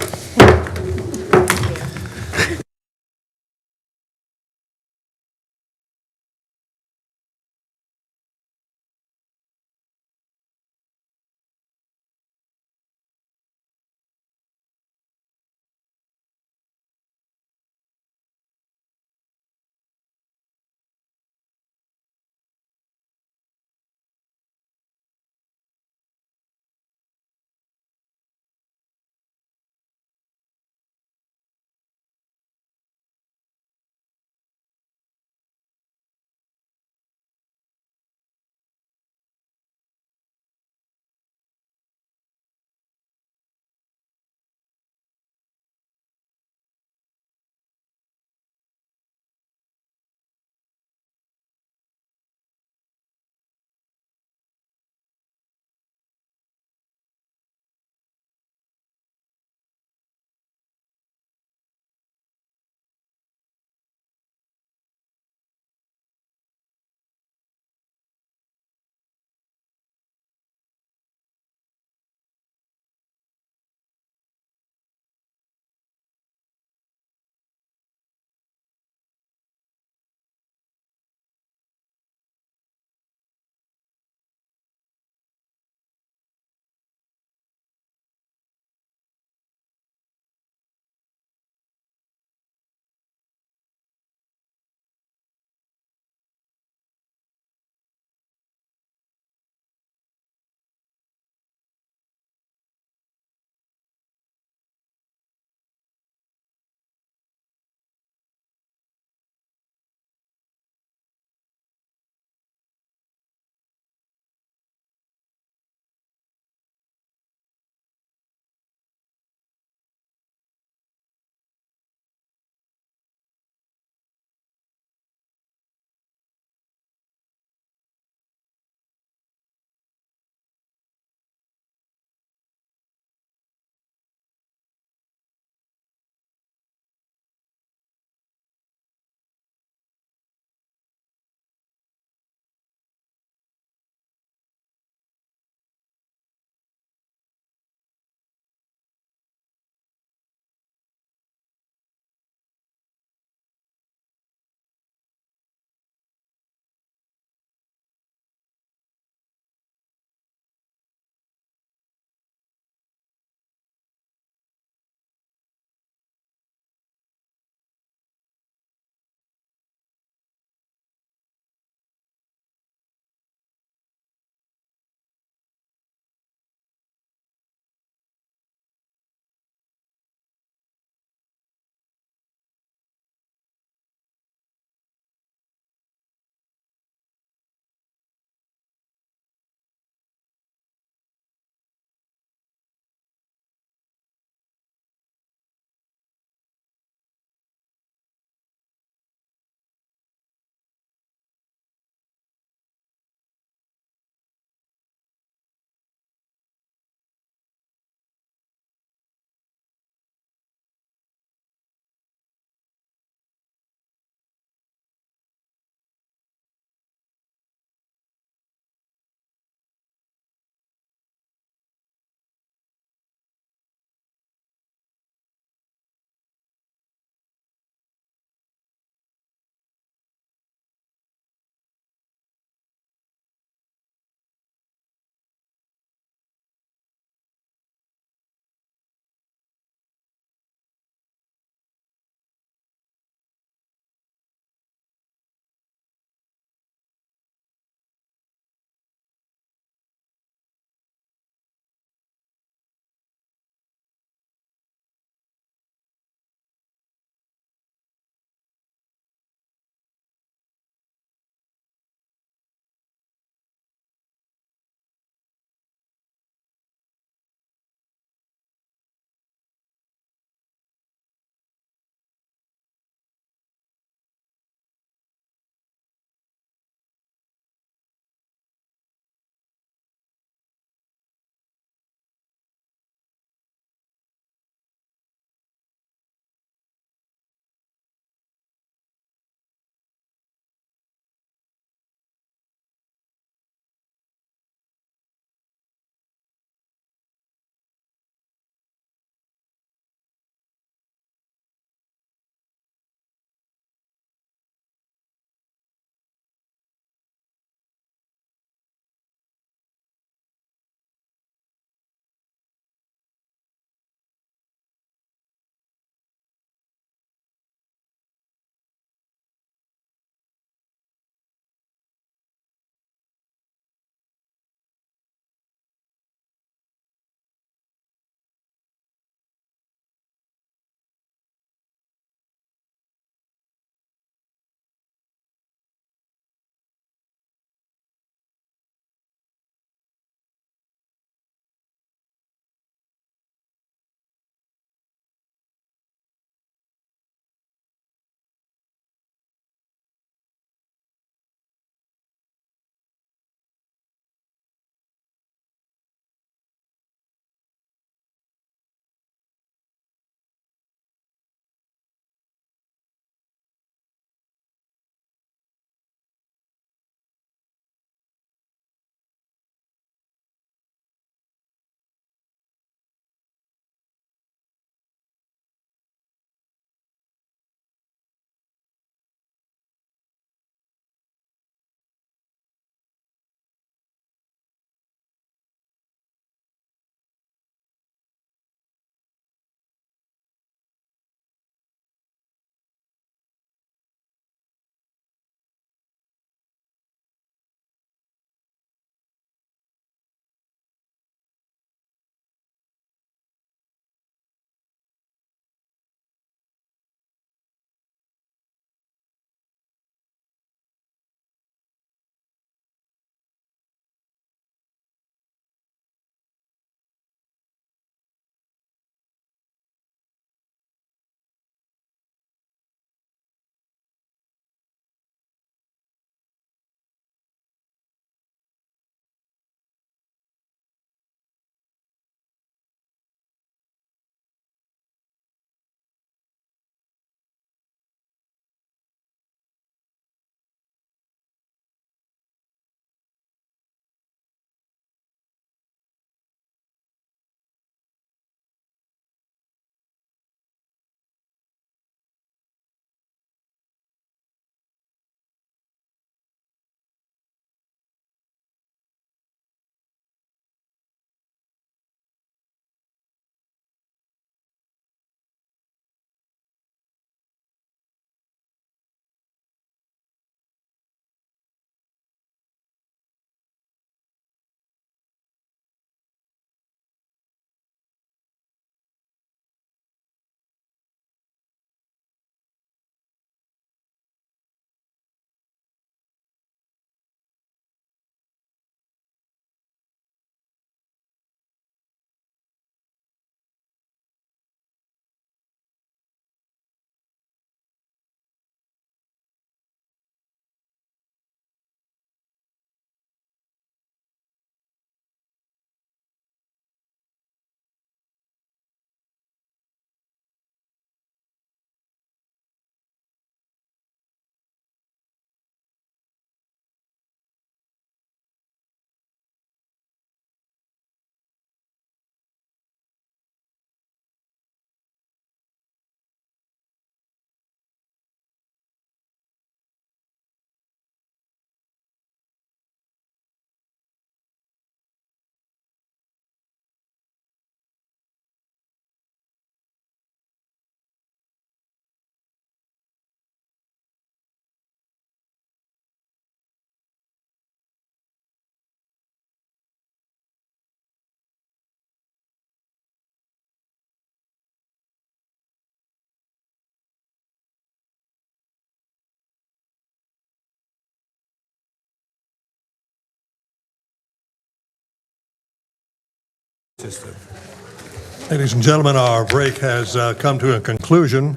Ladies and gentlemen, our break has come to a conclusion,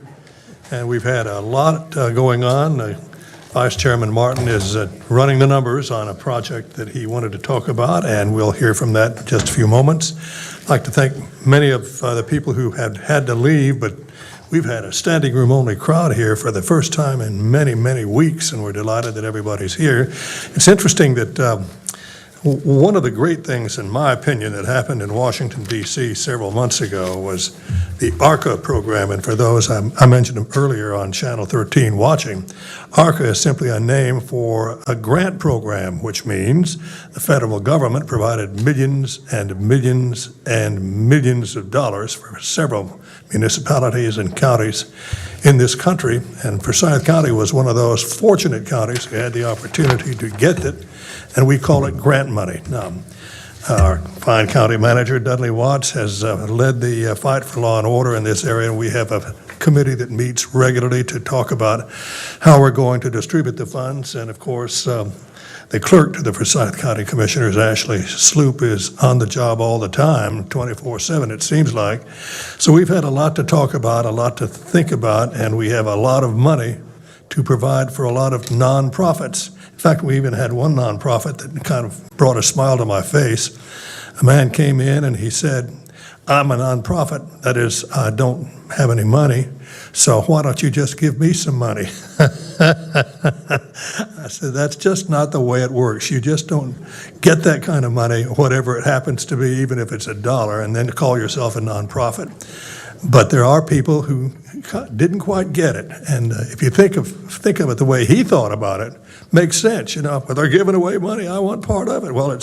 and we've had a lot going on. Vice Chairman Martin is running the numbers on a project that he wanted to talk about, and we'll hear from that in just a few moments. I'd like to thank many of the people who had to leave, but we've had a standing room only crowd here for the first time in many, many weeks, and we're delighted that everybody's here. It's interesting that one of the great things, in my opinion, that happened in Washington, D.C. several months ago was the ARCA program. And for those I mentioned them earlier on Channel 13 watching, ARCA is simply a name for a grant program, which means the federal government provided millions and millions and millions of dollars for several municipalities and counties in this country. And Forsyth County was one of those fortunate counties who had the opportunity to get it, and we call it grant money. Now, our fine county manager, Dudley Watts, has led the fight for law and order in this area, and we have a committee that meets regularly to talk about how we're going to distribute the funds. And of course, the clerk to the Forsyth County Commissioners, Ashley Sloop, is on the job all the time, 24/7 it seems like. So we've had a lot to talk about, a lot to think about, and we have a lot of money to provide for a lot of nonprofits. In fact, we even had one nonprofit that kind of brought a smile to my face. A man came in and he said, "I'm a nonprofit, that is, I don't have any money, so why don't you just give me some money?" I said, that's just not the way it works. You just don't get that kind of money, whatever it happens to be, even if it's $1, and then call yourself a nonprofit. But there are people who didn't quite get it, and if you think of it the way he thought about it, makes sense. You know, but they're giving away money, I want part of it. Well, I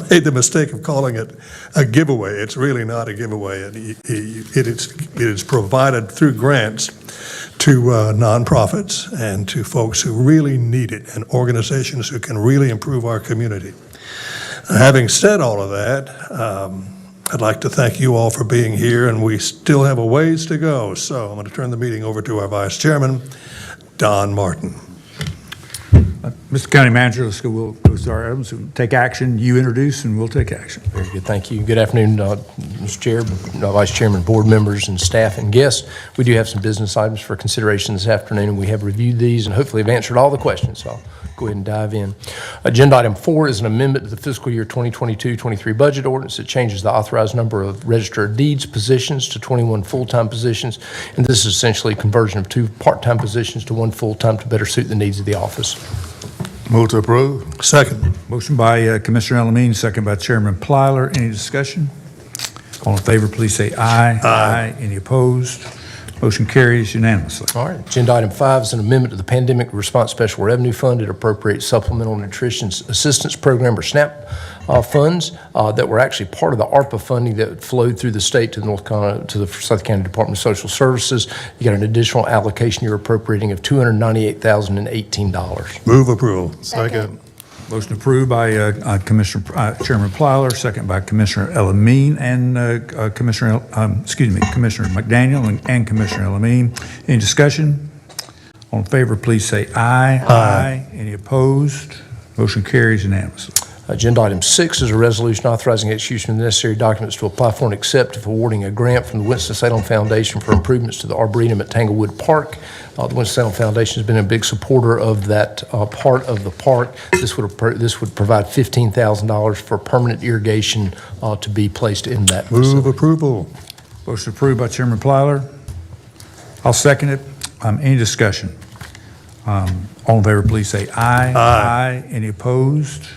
made the mistake of calling it a giveaway. It's really not a giveaway. It is provided through grants to nonprofits and to folks who really need it, and organizations who can really improve our community. Having said all of that, I'd like to thank you all for being here, and we still have a ways to go. So I'm going to turn the meeting over to our Vice Chairman, Don Martin. Mr. County Manager, we'll go to our items. We'll take action. You introduce, and we'll take action. Very good, thank you. Good afternoon, Mr. Chair, Vice Chairman, board members, and staff and guests. We do have some business items for consideration this afternoon, and we have reviewed these and hopefully have answered all the questions. So I'll go ahead and dive in. Agenda item 4 is an amendment to the fiscal year 2022-23 budget ordinance that changes the authorized number of registered deeds positions to 21 full-time positions, and this is essentially a conversion of 2 part-time positions to 1 full-time to better suit the needs of the office. Move to approve. Second. Motion by Commissioner Elamine, second by Chairman Plyler. Any discussion? All in favor, please say aye. Aye. Any opposed? Motion carries unanimously. All right. Agenda item 5 is an amendment to the Pandemic Response Special Revenue Fund. It appropriates Supplemental Nutrition Assistance Program, or SNAP, funds that were actually part of the ARPA funding that flowed through the state to the Forsyth County Department of Social Services. You got an additional allocation you're appropriating of $298,018. Move approval. Second. Motion approved by Chairman Plyler, second by Commissioner Elamine and Commissioner McDaniel and Commissioner Elamine. Any discussion? All in favor, please say aye. Aye. Any opposed? Motion carries unanimously. Agenda item 6 is a resolution authorizing execution of the necessary documents to apply for and accept if awarding a grant from the Winston-Salem Foundation for improvements to the Arboretum at Tanglewood Park. The Winston-Salem Foundation has been a big supporter of that part of the park. This would provide $15,000 for permanent irrigation to be placed in that facility. Move approval. Motion approved by Chairman Plyler. I'll second it. Any discussion? All in favor, please say aye. Aye. Any opposed?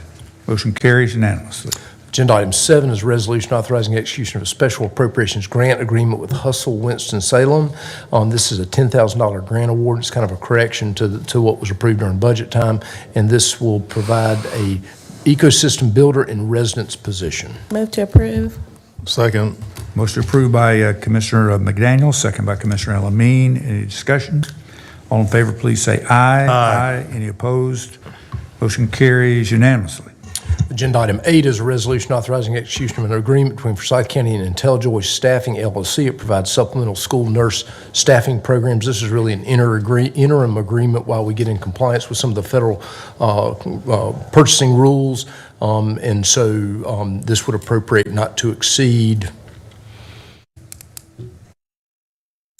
Motion carries unanimously. Agenda item 7 is a resolution authorizing execution of a special appropriations grant agreement with Hustle Winston-Salem. This is a $10,000 grant award. It's kind of a correction to what was approved during budget time, and this will provide a ecosystem builder in residence position. Move to approve. Second. Motion approved by Commissioner McDaniel, second by Commissioner Elamine. Any discussion? All in favor, please say aye. Aye. Any opposed? Motion carries unanimously. Agenda item 8 is a resolution authorizing execution of an agreement between Forsyth County and IntelliJoy Staffing LLC. It provides supplemental school nurse staffing programs. This is really an interim agreement while we get in compliance with some of the federal purchasing rules. And so this would appropriate not to exceed,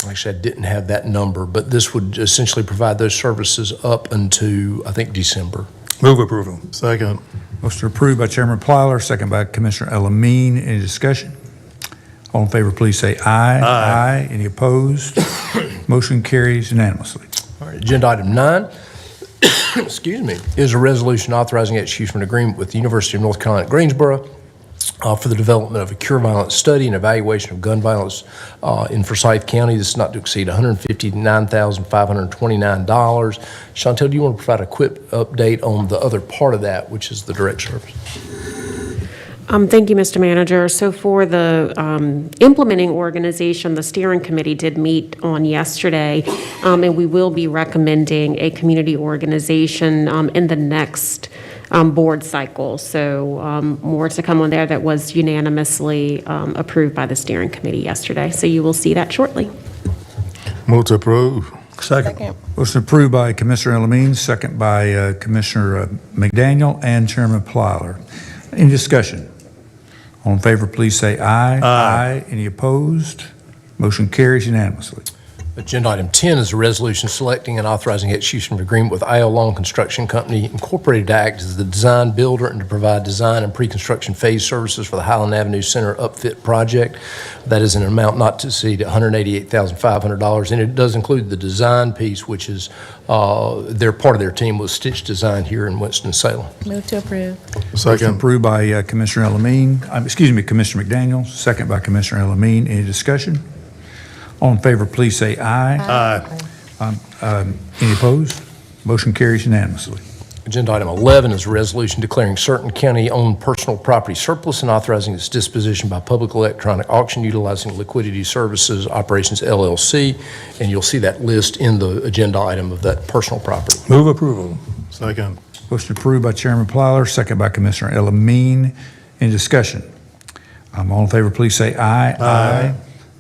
actually I didn't have that number, but this would essentially provide those services up until, I think, December. Move approval. Second. Motion approved by Chairman Plyler, second by Commissioner Elamine. Any discussion? All in favor, please say aye. Aye. Any opposed? Motion carries unanimously. All right, agenda item 9, excuse me, is a resolution authorizing execution of an agreement with the University of North Carolina at Greensboro for the development of a cure violence study and evaluation of gun violence in Forsyth County. This is not to exceed $159,529. Chantel, do you want to provide a quick update on the other part of that, which is the direct service? Thank you, Mr. Manager. So for the implementing organization, the steering committee did meet on yesterday, and we will be recommending a community organization in the next board cycle. So more to come on there. That was unanimously approved by the steering committee yesterday. So you will see that shortly. Move to approve. Second. Motion approved by Commissioner Elamine, second by Commissioner McDaniel and Chairman Plyler. Any discussion? All in favor, please say aye. Aye. Any opposed? Motion carries unanimously. Agenda item 10 is a resolution selecting and authorizing execution of an agreement with IL Long Construction Company Incorporated to act as the design builder and to provide design and pre-construction phase services for the Highland Avenue Center upfit project. That is an amount not to exceed $188,500, and it does include the design piece, which is their part of their team was Stitch Design here in Winston-Salem. Move to approve. Motion approved by Commissioner Elamine, Commissioner McDaniel, second by Commissioner Elamine. Any discussion? All in favor, please say aye. Aye. Any opposed? Motion carries unanimously. Agenda item 11 is a resolution declaring certain county-owned personal property surplus and authorizing its disposition by public electronic auction utilizing Liquidity Services Operations LLC, and you'll see that list in the agenda item of that personal property. Move approval. Second. Motion approved by Chairman Plyler, second by Commissioner Elamine. Any discussion? All in favor, please say aye. Aye.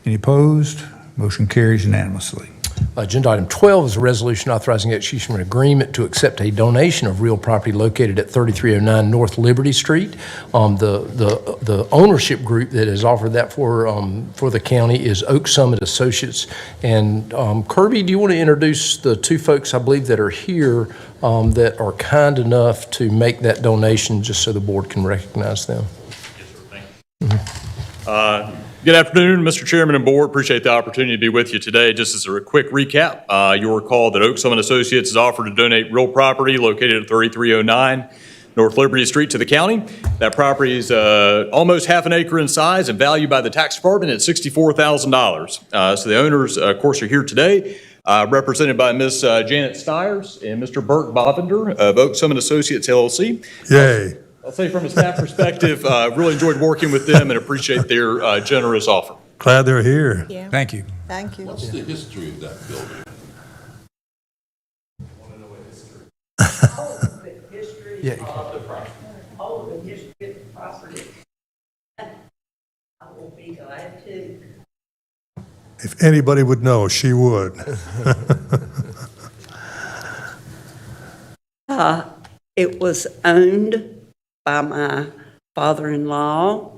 Any opposed? Motion carries unanimously. Agenda item 12 is a resolution authorizing execution of an agreement to accept a donation of real property located at 3309 North Liberty Street. The ownership group that has offered that for the county is Oak Summit Associates. And Kirby, do you want to introduce the two folks I believe that are here that are kind enough to make that donation, just so the board can recognize them? Yes, sir. Thank you. Good afternoon, Mr. Chairman and Board. Appreciate the opportunity to be with you today. Just as a quick recap, you'll recall that Oak Summit Associates has offered to donate real property located at 3309 North Liberty Street to the county. That property is almost half an acre in size and valued by the tax department at $64,000. So the owners, of course, are here today, represented by Ms. Janet Stiers and Mr. Burt Bovender of Oak Summit Associates LLC. Yay. I'll say from a staff perspective, really enjoyed working with them and appreciate their generous offer. Glad they're here. Yeah. Thank you. Thank you. What's the history of that building? Yeah. All the history of the property. I will be glad to. If anybody would know, she would. It was owned by my father-in-law,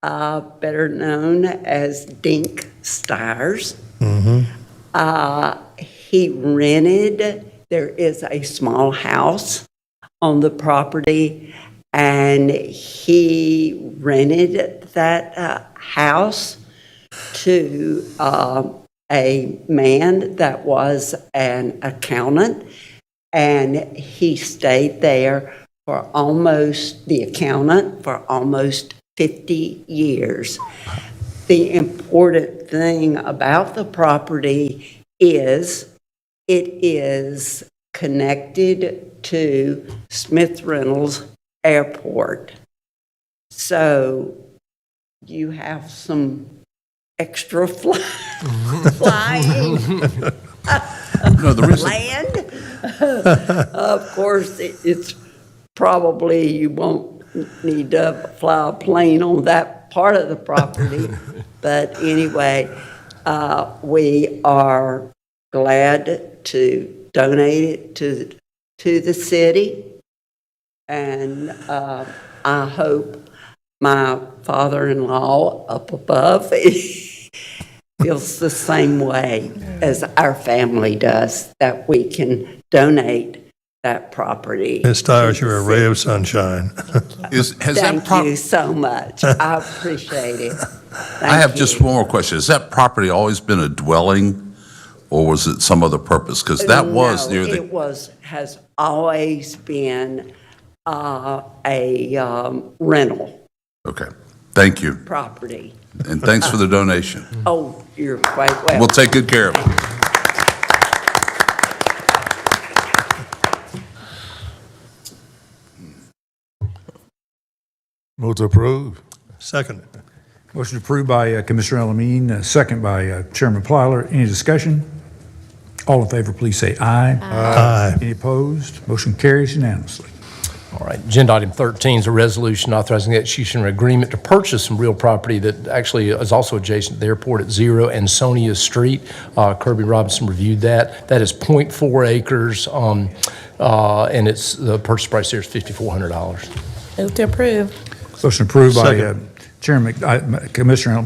better known as Dink Stiers. He rented, there is a small house on the property, and he rented that house to a man that was an accountant, and he stayed there for the accountant for almost 50 years. The important thing about the property is it is connected to Smith Reynolds Airport. So you have some extra flying land. Of course, it's probably you won't need to fly a plane on that part of the property. But anyway, we are glad to donate it to the city. And I hope my father-in-law up above feels the same way as our family does, that we can donate that property. Ms. Stiers, you're a ray of sunshine. Thank you so much. I appreciate it. I have just one more question. Has that property always been a dwelling, or was it some other purpose? Because that was near the... It has always been a rental Okay, thank you. property. And thanks for the donation. Oh, you're quite welcome. We'll take good care of it. Move to approve. Second. Motion approved by Commissioner Elamine, second by Chairman Plyler. Any discussion? All in favor, please say aye. Aye. Any opposed? Motion carries unanimously. All right, agenda item 13 is a resolution authorizing the execution of an agreement to purchase some real property that actually is also adjacent to the airport at 0 and Sonia Street. Kirby Robinson reviewed that. That is 0.4 acres, and it's the purchase price there is $5,400. Move to approve. Motion approved by Second. Chairman Commissioner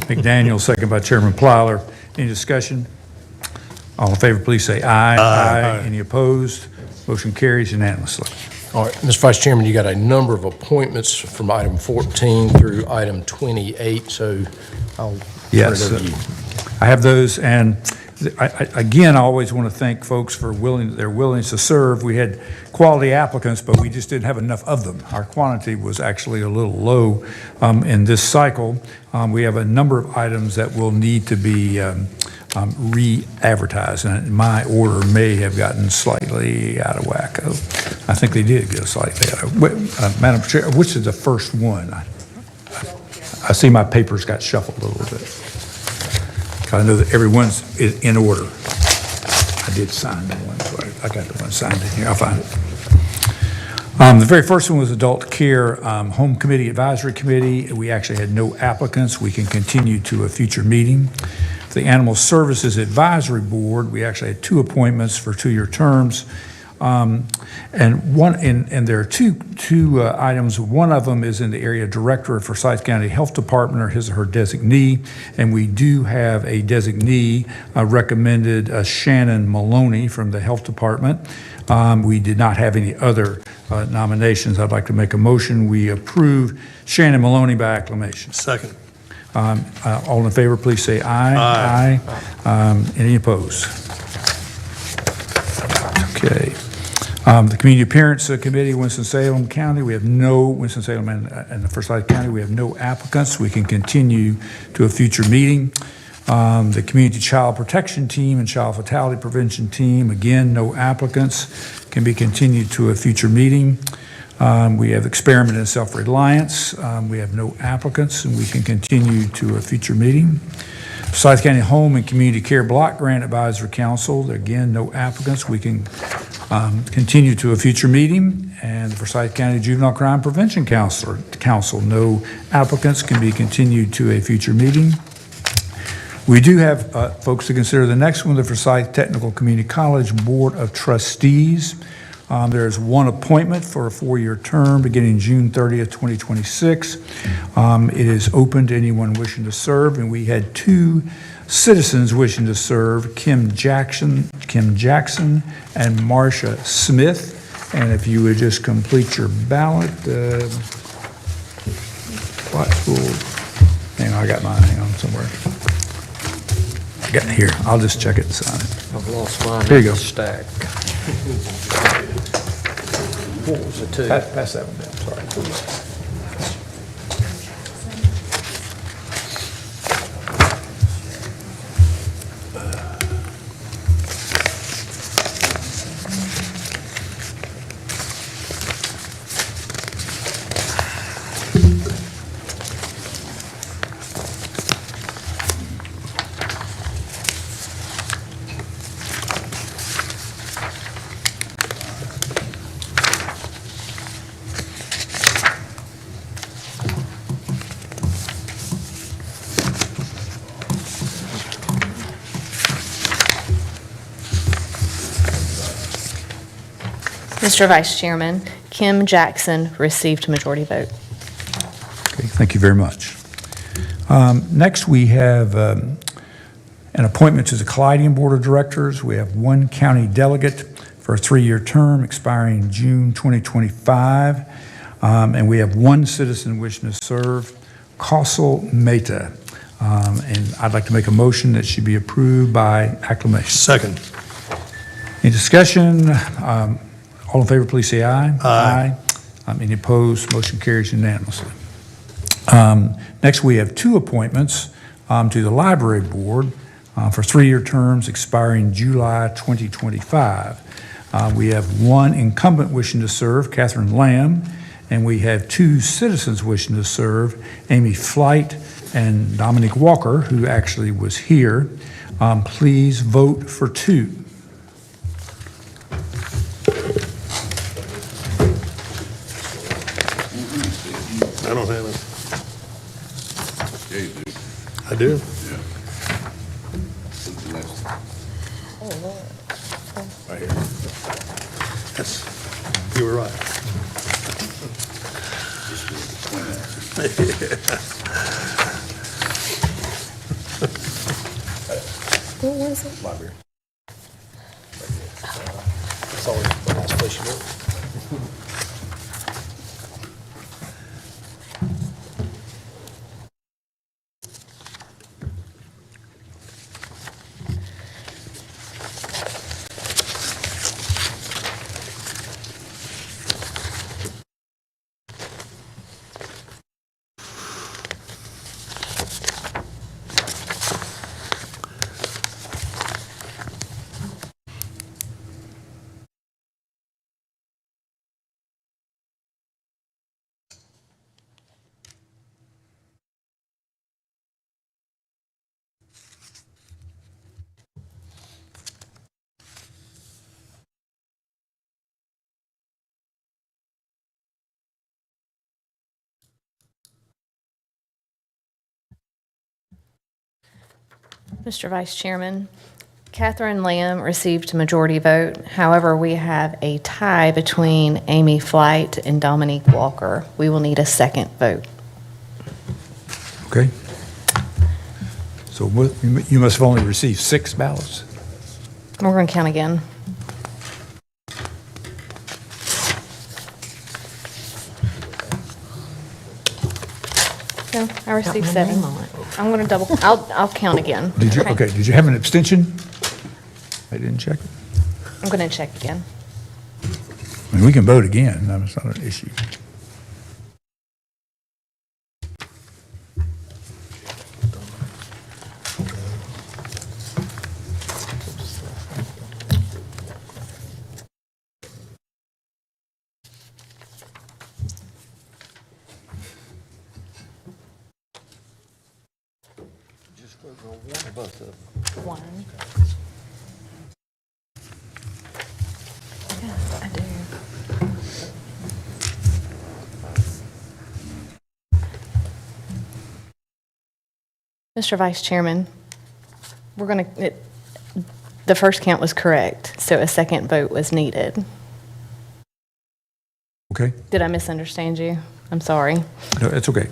McDaniel, second by Chairman Plyler. Any discussion? All in favor, please say aye. Aye. Any opposed? Motion carries unanimously. All right, Mr. Vice Chairman, you got a number of appointments from item 14 through item 28, so I'll turn Yes, it over to you. I have those, and again, I always want to thank folks for their willingness to serve. We had quality applicants, but we just didn't have enough of them. Our quantity was actually a little low in this cycle. We have a number of items that will need to be re-advertised, and my order may have gotten slightly out of whack. I think they did go slightly out of. Madam Chair, which is the first one? I see my papers got shuffled a little bit. I know that everyone's in order. I did sign the one, so I got the one signed in here. I'll find it. The very first one was Adult Care Home Committee Advisory Committee. We actually had no applicants. We can continue to a future meeting. The Animal Services Advisory Board, we actually had 2 appointments for 2-year terms. And there are two items. One of them is in the area director of Forsyth County Health Department, or his or her designee, and we do have a designee recommended, Shannon Maloney from the Health Department. We did not have any other nominations. I'd like to make a motion. We approve Shannon Maloney by acclamation. Second. All in favor, please say aye. Aye. Any opposed? Okay. The Community Appearance Committee, Winston-Salem County, we have no, Winston-Salem and the Forsyth County, we have no applicants. We can continue to a future meeting. The Community Child Protection Team and Child Fatality Prevention Team, again, no applicants, can be continued to a future meeting. We have Experiment in Self-Reliance. We have no applicants, and we can continue to a future meeting. Forsyth County Home and Community Care Block Grant Advisory Council, again, no applicants. We can continue to a future meeting. And the Forsyth County Juvenile Crime Prevention Council, no applicants, can be continued to a future meeting. We do have folks to consider the next one, the Forsyth Technical Community College Board of Trustees. There is one appointment for a 4-year term beginning June 30th, 2026. It is open to anyone wishing to serve, and we had 2 citizens wishing to serve, Kim Jackson and Marcia Smith. And if you would just complete your ballot, hang on, I got mine, hang on somewhere. I got it here. I'll just check it and sign it. I've lost mine. Here you go. Stack. What was the 2? Pass that one down, sorry, please. Mr. Vice Chairman, Kim Jackson received majority vote. Okay, thank you very much. Next, we have an appointment to the Colliding Board of Directors. We have one county delegate for a 3-year term expiring June 2025. And we have one citizen wishing to serve, Kausal Mehta. And I'd like to make a motion that she be approved by acclamation. Second. Any discussion? All in favor, please say aye. Aye. Any opposed? Motion carries unanimously. Next, we have 2 appointments to the Library Board for 3-year terms expiring July 2025. We have one incumbent wishing to serve, Catherine Lamb, and we have 2 citizens wishing to serve, Amy Flight and Dominique Walker, who actually was here. Please vote for 2. I don't have it. I do? Right here. Yes, you were right. What was it? Library. It's always the last place you go. Mr. Vice Chairman, Catherine Lamb received a majority vote. However, we have a tie between Amy Flight and Dominique Walker. We will need a second vote. Okay. So you must have only received 6 ballots. We're going to count again. No, I received 7. I'm going to I'll count again. Did you? Okay. Did you have an abstention? I didn't check it. I'm going to check again. I mean, we can vote again. That's not an issue. One. Yes, I do. Mr. Vice Chairman, the first count was correct, so a second vote was needed. Okay. Did I misunderstand you? I'm sorry. No, it's okay.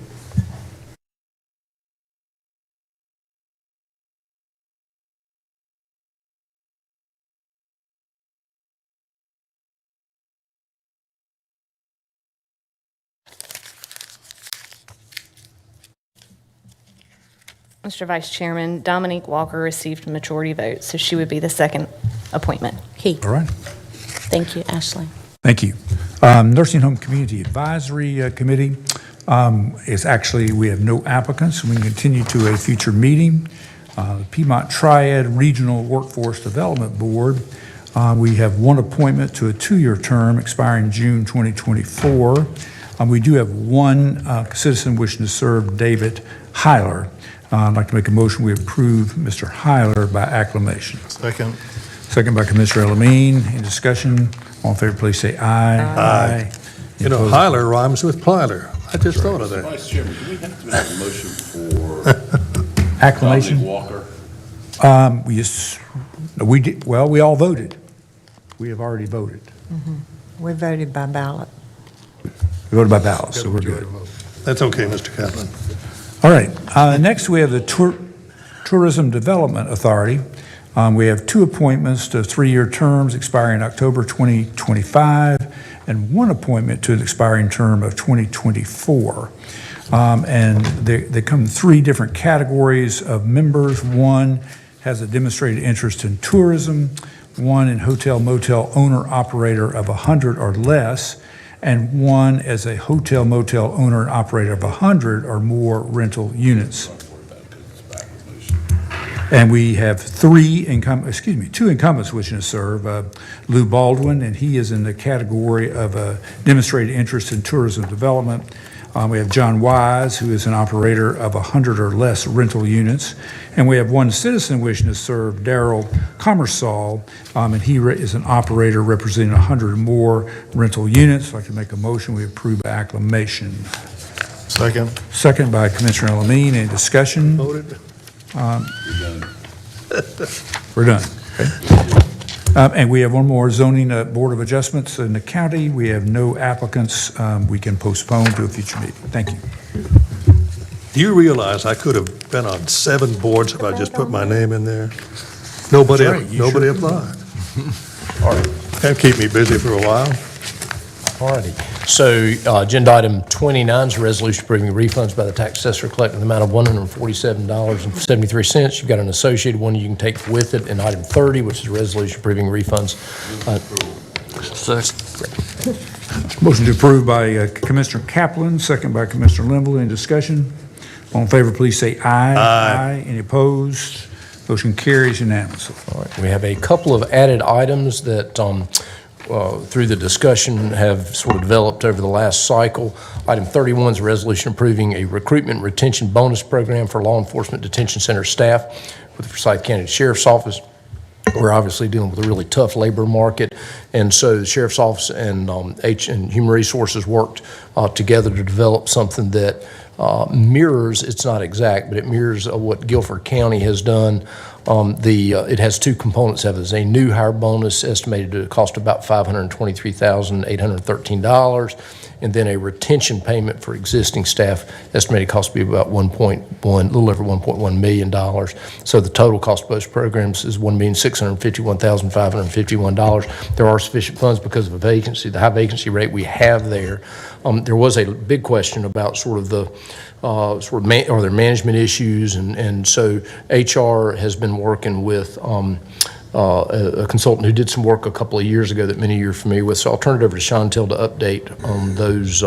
Mr. Vice Chairman, Dominique Walker received a majority vote, so she would be the second appointment. All right. Thank you, Ashley. Thank you. Nursing Home Community Advisory Committee is actually, we have no applicants. We can continue to a future meeting. The Piedmont Triad Regional Workforce Development Board, we have one appointment to a 2-year term expiring June 2024. We do have one citizen wishing to serve, David Heiler. I'd like to make a motion we approve Mr. Heiler by acclamation. Second. Second by Commissioner Elamine. Any discussion? All in favor, please say aye. Aye. You know, Heiler rhymes with Plyler. I just thought of that. Vice Chairman, do we have to have a motion for Acclamation? Dominique Walker? We all voted. We have already voted. We voted by ballot. We voted by ballot, so we're good. That's okay, Mr. Kaplan. All right. Next, we have the Tourism Development Authority. We have 2 appointments to 3-year terms expiring October 2025 and 1 appointment to an expiring term of 2024. And they come in 3 different categories of members. 1 has a demonstrated interest in tourism, 1 in hotel motel owner operator of 100 or less, and 1 as a hotel motel owner and operator of 100 or more rental units. And we have 2 incumbents wishing to serve. Lou Baldwin, and he is in the category of a demonstrated interest in tourism development. We have John Wise, who is an operator of 100 or less rental units. And we have 1 citizen wishing to serve, Darrell Commersall, and he is an operator representing 100 or more rental units. I'd like to make a motion we approve by acclamation. Second. Second by Commissioner Elamine. Any discussion? Voted. We're done. Okay. And we have 1 more zoning board of adjustments in the county. We have no applicants. We can postpone to a future meeting. Thank you. Do you realize I could have been on 7 boards if I just put my name in there? Nobody applied. All right. That'd keep me busy for a while. All righty. So agenda item 29 is a resolution approving refunds by the tax assessor collecting the amount of $147.73. You've got an associated one you can take with it. And item 30, which is a resolution approving refunds. Motion to approve by Commissioner Kaplan, second by Commissioner Limble. Any discussion? All in favor, please say aye. Aye. Any opposed? Motion carries unanimously. All right. We have a couple of added items that through the discussion have sort of developed over the last cycle. Item 31 is a resolution approving a recruitment retention bonus program for law enforcement detention center staff with the Forsyth County Sheriff's Office. We're obviously dealing with a really tough labor market, and so the Sheriff's Office and Human Resources worked together to develop something that mirrors, it's not exact, but it mirrors what Guilford County has done. It has 2 components of it. There's a new hire bonus estimated to cost about $523,813, and then a retention payment for existing staff estimated cost to be about a little over $1.1 million. So the total cost of both programs is $1,651,551. There are sufficient funds because of a vacancy, the high vacancy rate we have there. There was a big question about sort of the are there management issues, and so HR has been working with a consultant who did some work a couple of years ago that many of you are familiar with. So I'll turn it over to Chantel to update those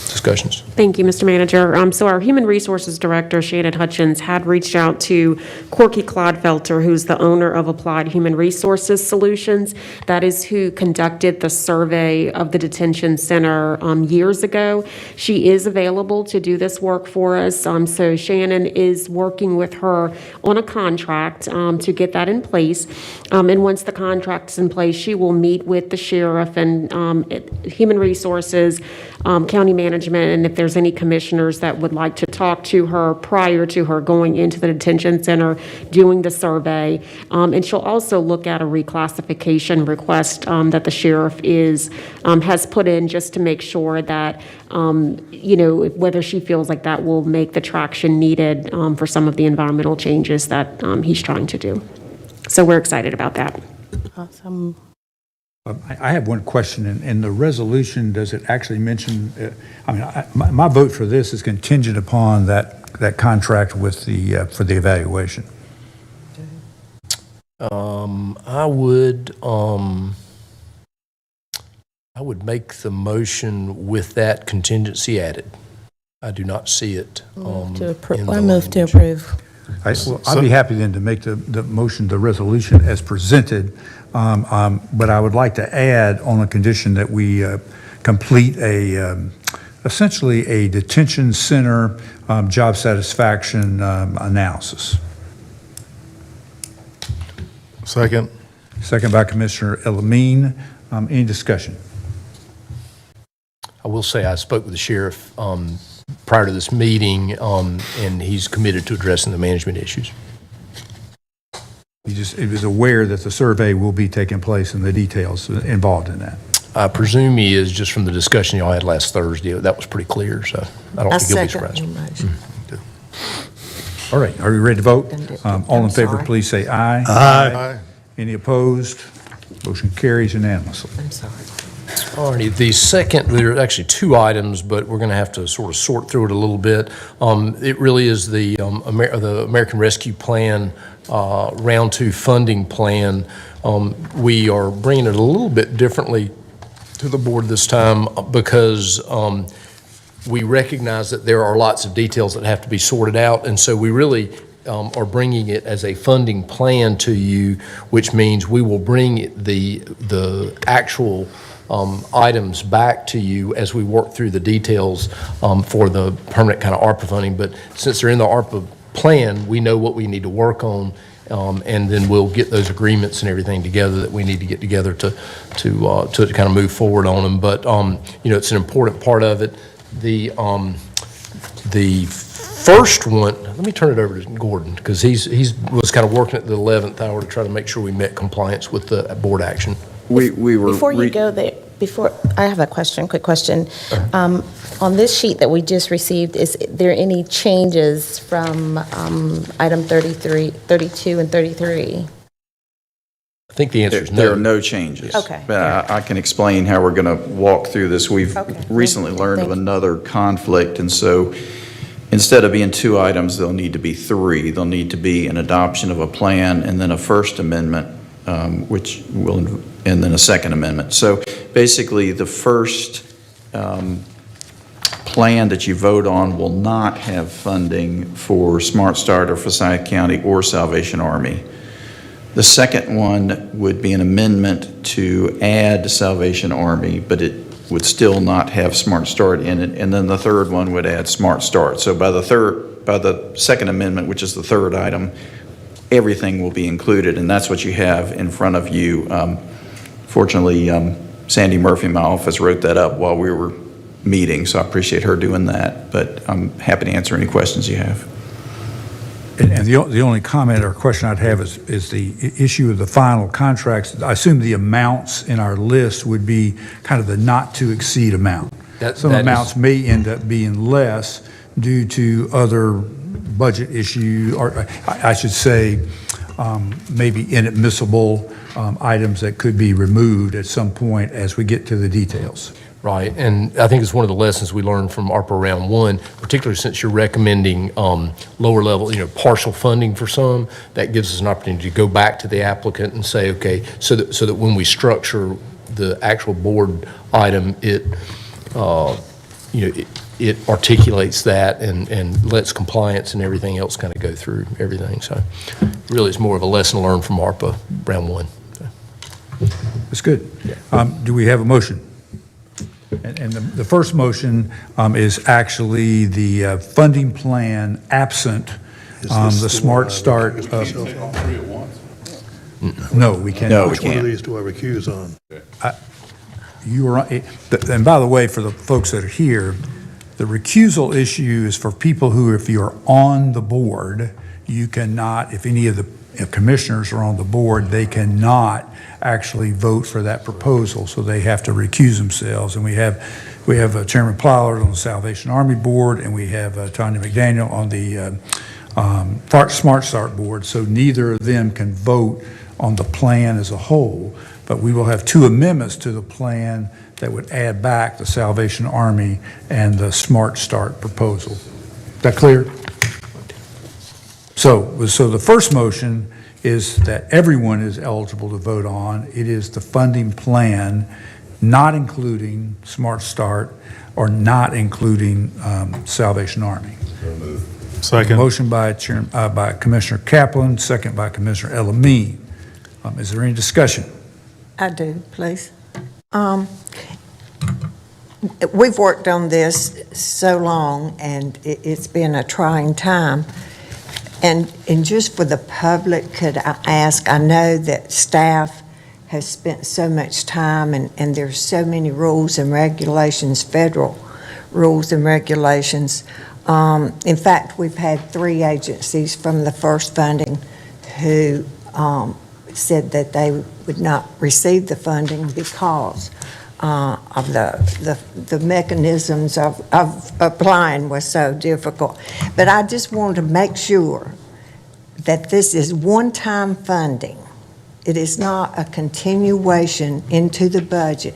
discussions. Thank you, Mr. Manager. So our Human Resources Director, Shannon Hutchins, had reached out to Corky Clodfelter, who's the owner of Applied Human Resources Solutions. That is who conducted the survey of the detention center years ago. She is available to do this work for us. So Shannon is working with her on a contract to get that in place. And once the contract's in place, she will meet with the sheriff and Human Resources, county management, and if there's any commissioners that would like to talk to her prior to her going into the detention center, doing the survey. And she'll also look at a reclassification request that the sheriff has put in just to make sure that, whether she feels like that will make the traction needed for some of the environmental changes that he's trying to do. So we're excited about that. Awesome. I have one question. In the resolution, does it actually mention, my vote for this is contingent upon that contract with for the evaluation. I would make the motion with that contingency added. I do not see it. I move to approve. I'd be happy then to make the motion, the resolution as presented, but I would like to add on a condition that we complete essentially a detention center job satisfaction analysis. Second. Second by Commissioner Elamine. Any discussion? I will say I spoke with the sheriff prior to this meeting, and he's committed to addressing the management issues. He just is aware that the survey will be taking place and the details involved in that. I presume he is, just from the discussion y'all had last Thursday. That was pretty clear, so I don't think he'll be surprised. All right, are you ready to vote? All in favor, sorry. please say aye. Aye. Any opposed? Motion carries unanimously. I'm sorry. All righty, the second, there are actually two items, but we're going to have to sort of sort through it a little bit. It really is the American Rescue Plan Round 2 funding plan. We are bringing it a little bit differently to the board this time because we recognize that there are lots of details that have to be sorted out, and so we really are bringing it as a funding plan to you, which means we will bring the actual items back to you as we work through the details for the permanent kind of ARPA funding. But since they're in the ARPA plan, we know what we need to work on, and then we'll get those agreements and everything together that we need to get together to kind of move forward on them. But it's an important part of it. The first one, let me turn it over to Gordon, because he was kind of working at the 11th hour to try to make sure we met compliance with the board action. We were. Before you go there, I have a question, quick question. On this sheet that we just received, is there any changes from item 33, 32, and 33? I think the answer is no. There are no changes. Okay. But I can explain how we're going to walk through this. We've recently learned of another conflict, and so instead of being 2 items, there'll need to be 3. There'll need to be an adoption of a plan and then a first amendment, and then a second amendment. So basically, the first plan that you vote on will not have funding for Smart Start or Forsyth County or Salvation Army. The second one would be an amendment to add Salvation Army, but it would still not have Smart Start in it. And then the third one would add Smart Start. So by the second amendment, which is the third item, everything will be included, and that's what you have in front of you. Fortunately, Sandy Murphy in my office wrote that up while we were meeting, so I appreciate her doing that, but I'm happy to answer any questions you have. And the only comment or question I'd have is the issue of the final contracts. I assume the amounts in our list would be kind of the not to exceed amount. Some amounts may end up being less due to other budget issue, or I should say, maybe inadmissible items that could be removed at some point as we get to the details. Right, and I think it's one of the lessons we learned from ARPA Round 1, particularly since you're recommending lower level, partial funding for some. That gives us an opportunity to go back to the applicant and say, okay, so that when we structure the actual board item, it articulates that and lets compliance and everything else kind of go through everything. So really, it's more of a lesson learned from ARPA Round 1. So. That's good. Do we have a motion? And the first motion is actually the funding plan absent the Smart Start. No, we can't. No, we Which one of can't. these do I recuse on? You are, and by the way, for the folks that are here, the recusal issue is for people who, if you're on the board, you cannot, if any of the commissioners are on the board, they cannot actually vote for that proposal, so they have to recuse themselves. And we have Chairman Plowler on the Salvation Army board, and we have Tanya McDaniel on the Smart Start board, so neither of them can vote on the plan as a whole, but we will have 2 amendments to the plan that would add back the Salvation Army and the Smart Start proposal. Is that clear? So the first motion is that everyone is eligible to vote on. It is the funding plan, not including Smart Start or not including Salvation Army. Second. Motion by Commissioner Kaplan, second by Commissioner Elamine. Is there any discussion? I do, please. We've worked on this so long, and it's been a trying time. And just for the public, could I ask, I know that staff has spent so much time, and there's so many rules and regulations, federal rules and regulations. In fact, we've had 3 agencies from the first funding who said that they would not receive the funding because of the mechanisms of applying was so difficult. But I just wanted to make sure that this is one-time funding. It is not a continuation into the budget.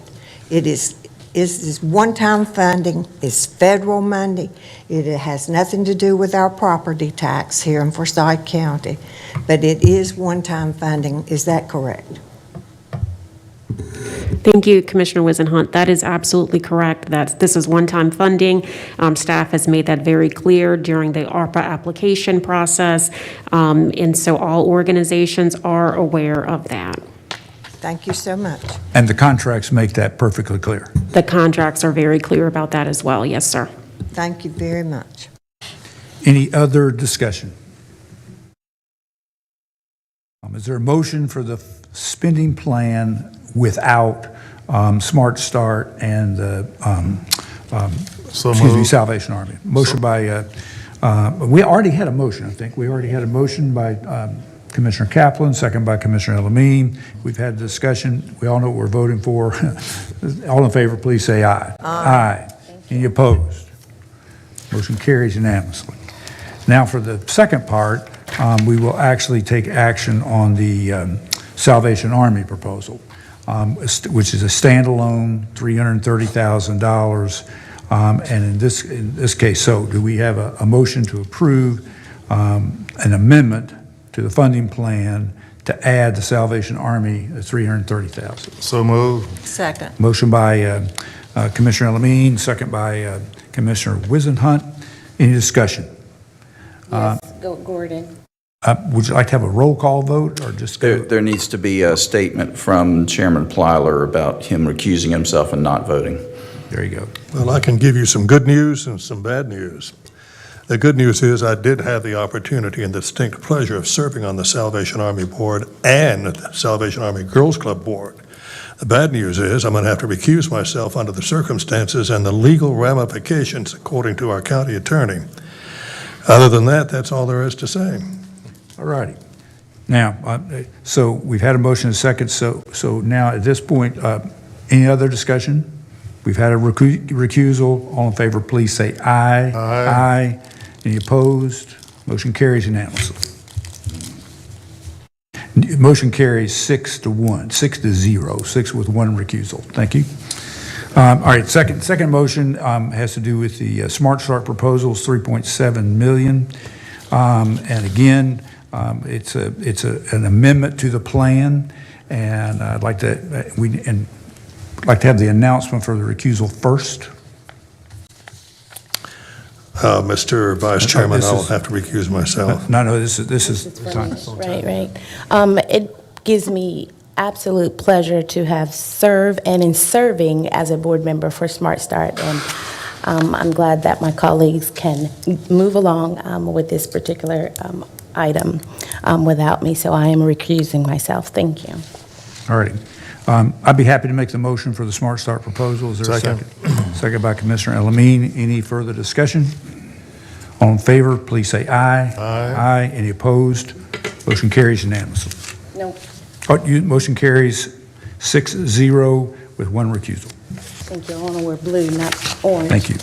It is this one-time funding, it's federal money. It has nothing to do with our property tax here in Forsyth County, but it is one-time funding. Is that correct? Thank you, Commissioner Wisenhunt. That is absolutely correct. This is one-time funding. Staff has made that very clear during the ARPA application process, and so all organizations are aware of that. Thank you so much. And the contracts make that perfectly clear. The contracts are very clear about that as well. Yes, sir. Thank you very much. Any other discussion? Is there a motion for the spending plan without Smart Start and the Salvation Army? Motion by, we already had a motion, I think. We already had a motion by Commissioner Kaplan, second by Commissioner Elamine. We've had a discussion. We all know what we're voting for. All in favor, please say aye. Aye. Any opposed? Motion carries unanimously. Now for the second part, we will actually take action on the Salvation Army proposal, which is a standalone $330,000. And in this case, so do we have a motion to approve an amendment to the funding plan to add the Salvation Army $330,000? So moved. Second. Motion by Commissioner Elamine, second by Commissioner Wisenhunt. Any discussion? Yes, Gordon. Would you like to have a roll call vote or just go? There needs to be a statement from Chairman Plyler about him recusing himself and not voting. There you go. Well, I can give you some good news and some bad news. The good news is I did have the opportunity and distinct pleasure of serving on the Salvation Army Board and the Salvation Army Girls Club Board. The bad news is I'm going to have to recuse myself under the circumstances and the legal ramifications according to our county attorney. Other than that, that's all there is to say. All righty. Now, so we've had a motion and a second. So now at this point, any other discussion? We've had a recusal. All in favor, please say aye. Aye. Aye. Any opposed? Motion carries unanimously. Motion carries 6-1, 6-0, 6 with 1 recusal. Thank you. All right, second motion has to do with the Smart Start proposals, $3.7 million. And again, it's an amendment to the plan, and I'd like to have the announcement for the recusal first. Mr. Vice Chairman, I'll have to recuse myself. No, this is Right. It gives me absolute pleasure to have served and in serving as a board member for Smart Start, and I'm glad that my colleagues can move along with this particular item without me, so I am recusing myself. Thank you. All righty. I'd be happy to make the motion for the Smart Start proposal. Is there a second? Second by Commissioner Elamine. Any further discussion? All in favor, please say aye. Aye. Any opposed? Motion carries unanimously. No. Motion carries 6-0 with 1 recusal. Thank you. I want to wear blue, not orange. Thank you.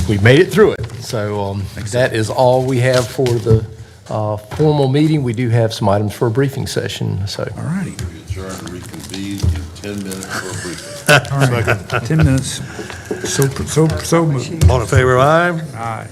We made it through it. So that is all we have for the formal meeting. We do have some items for a briefing session. So. All righty. Adjourn and reconvene in 10 minutes for a briefing. All right. 10 minutes. So moved. All in favor, aye? Aye.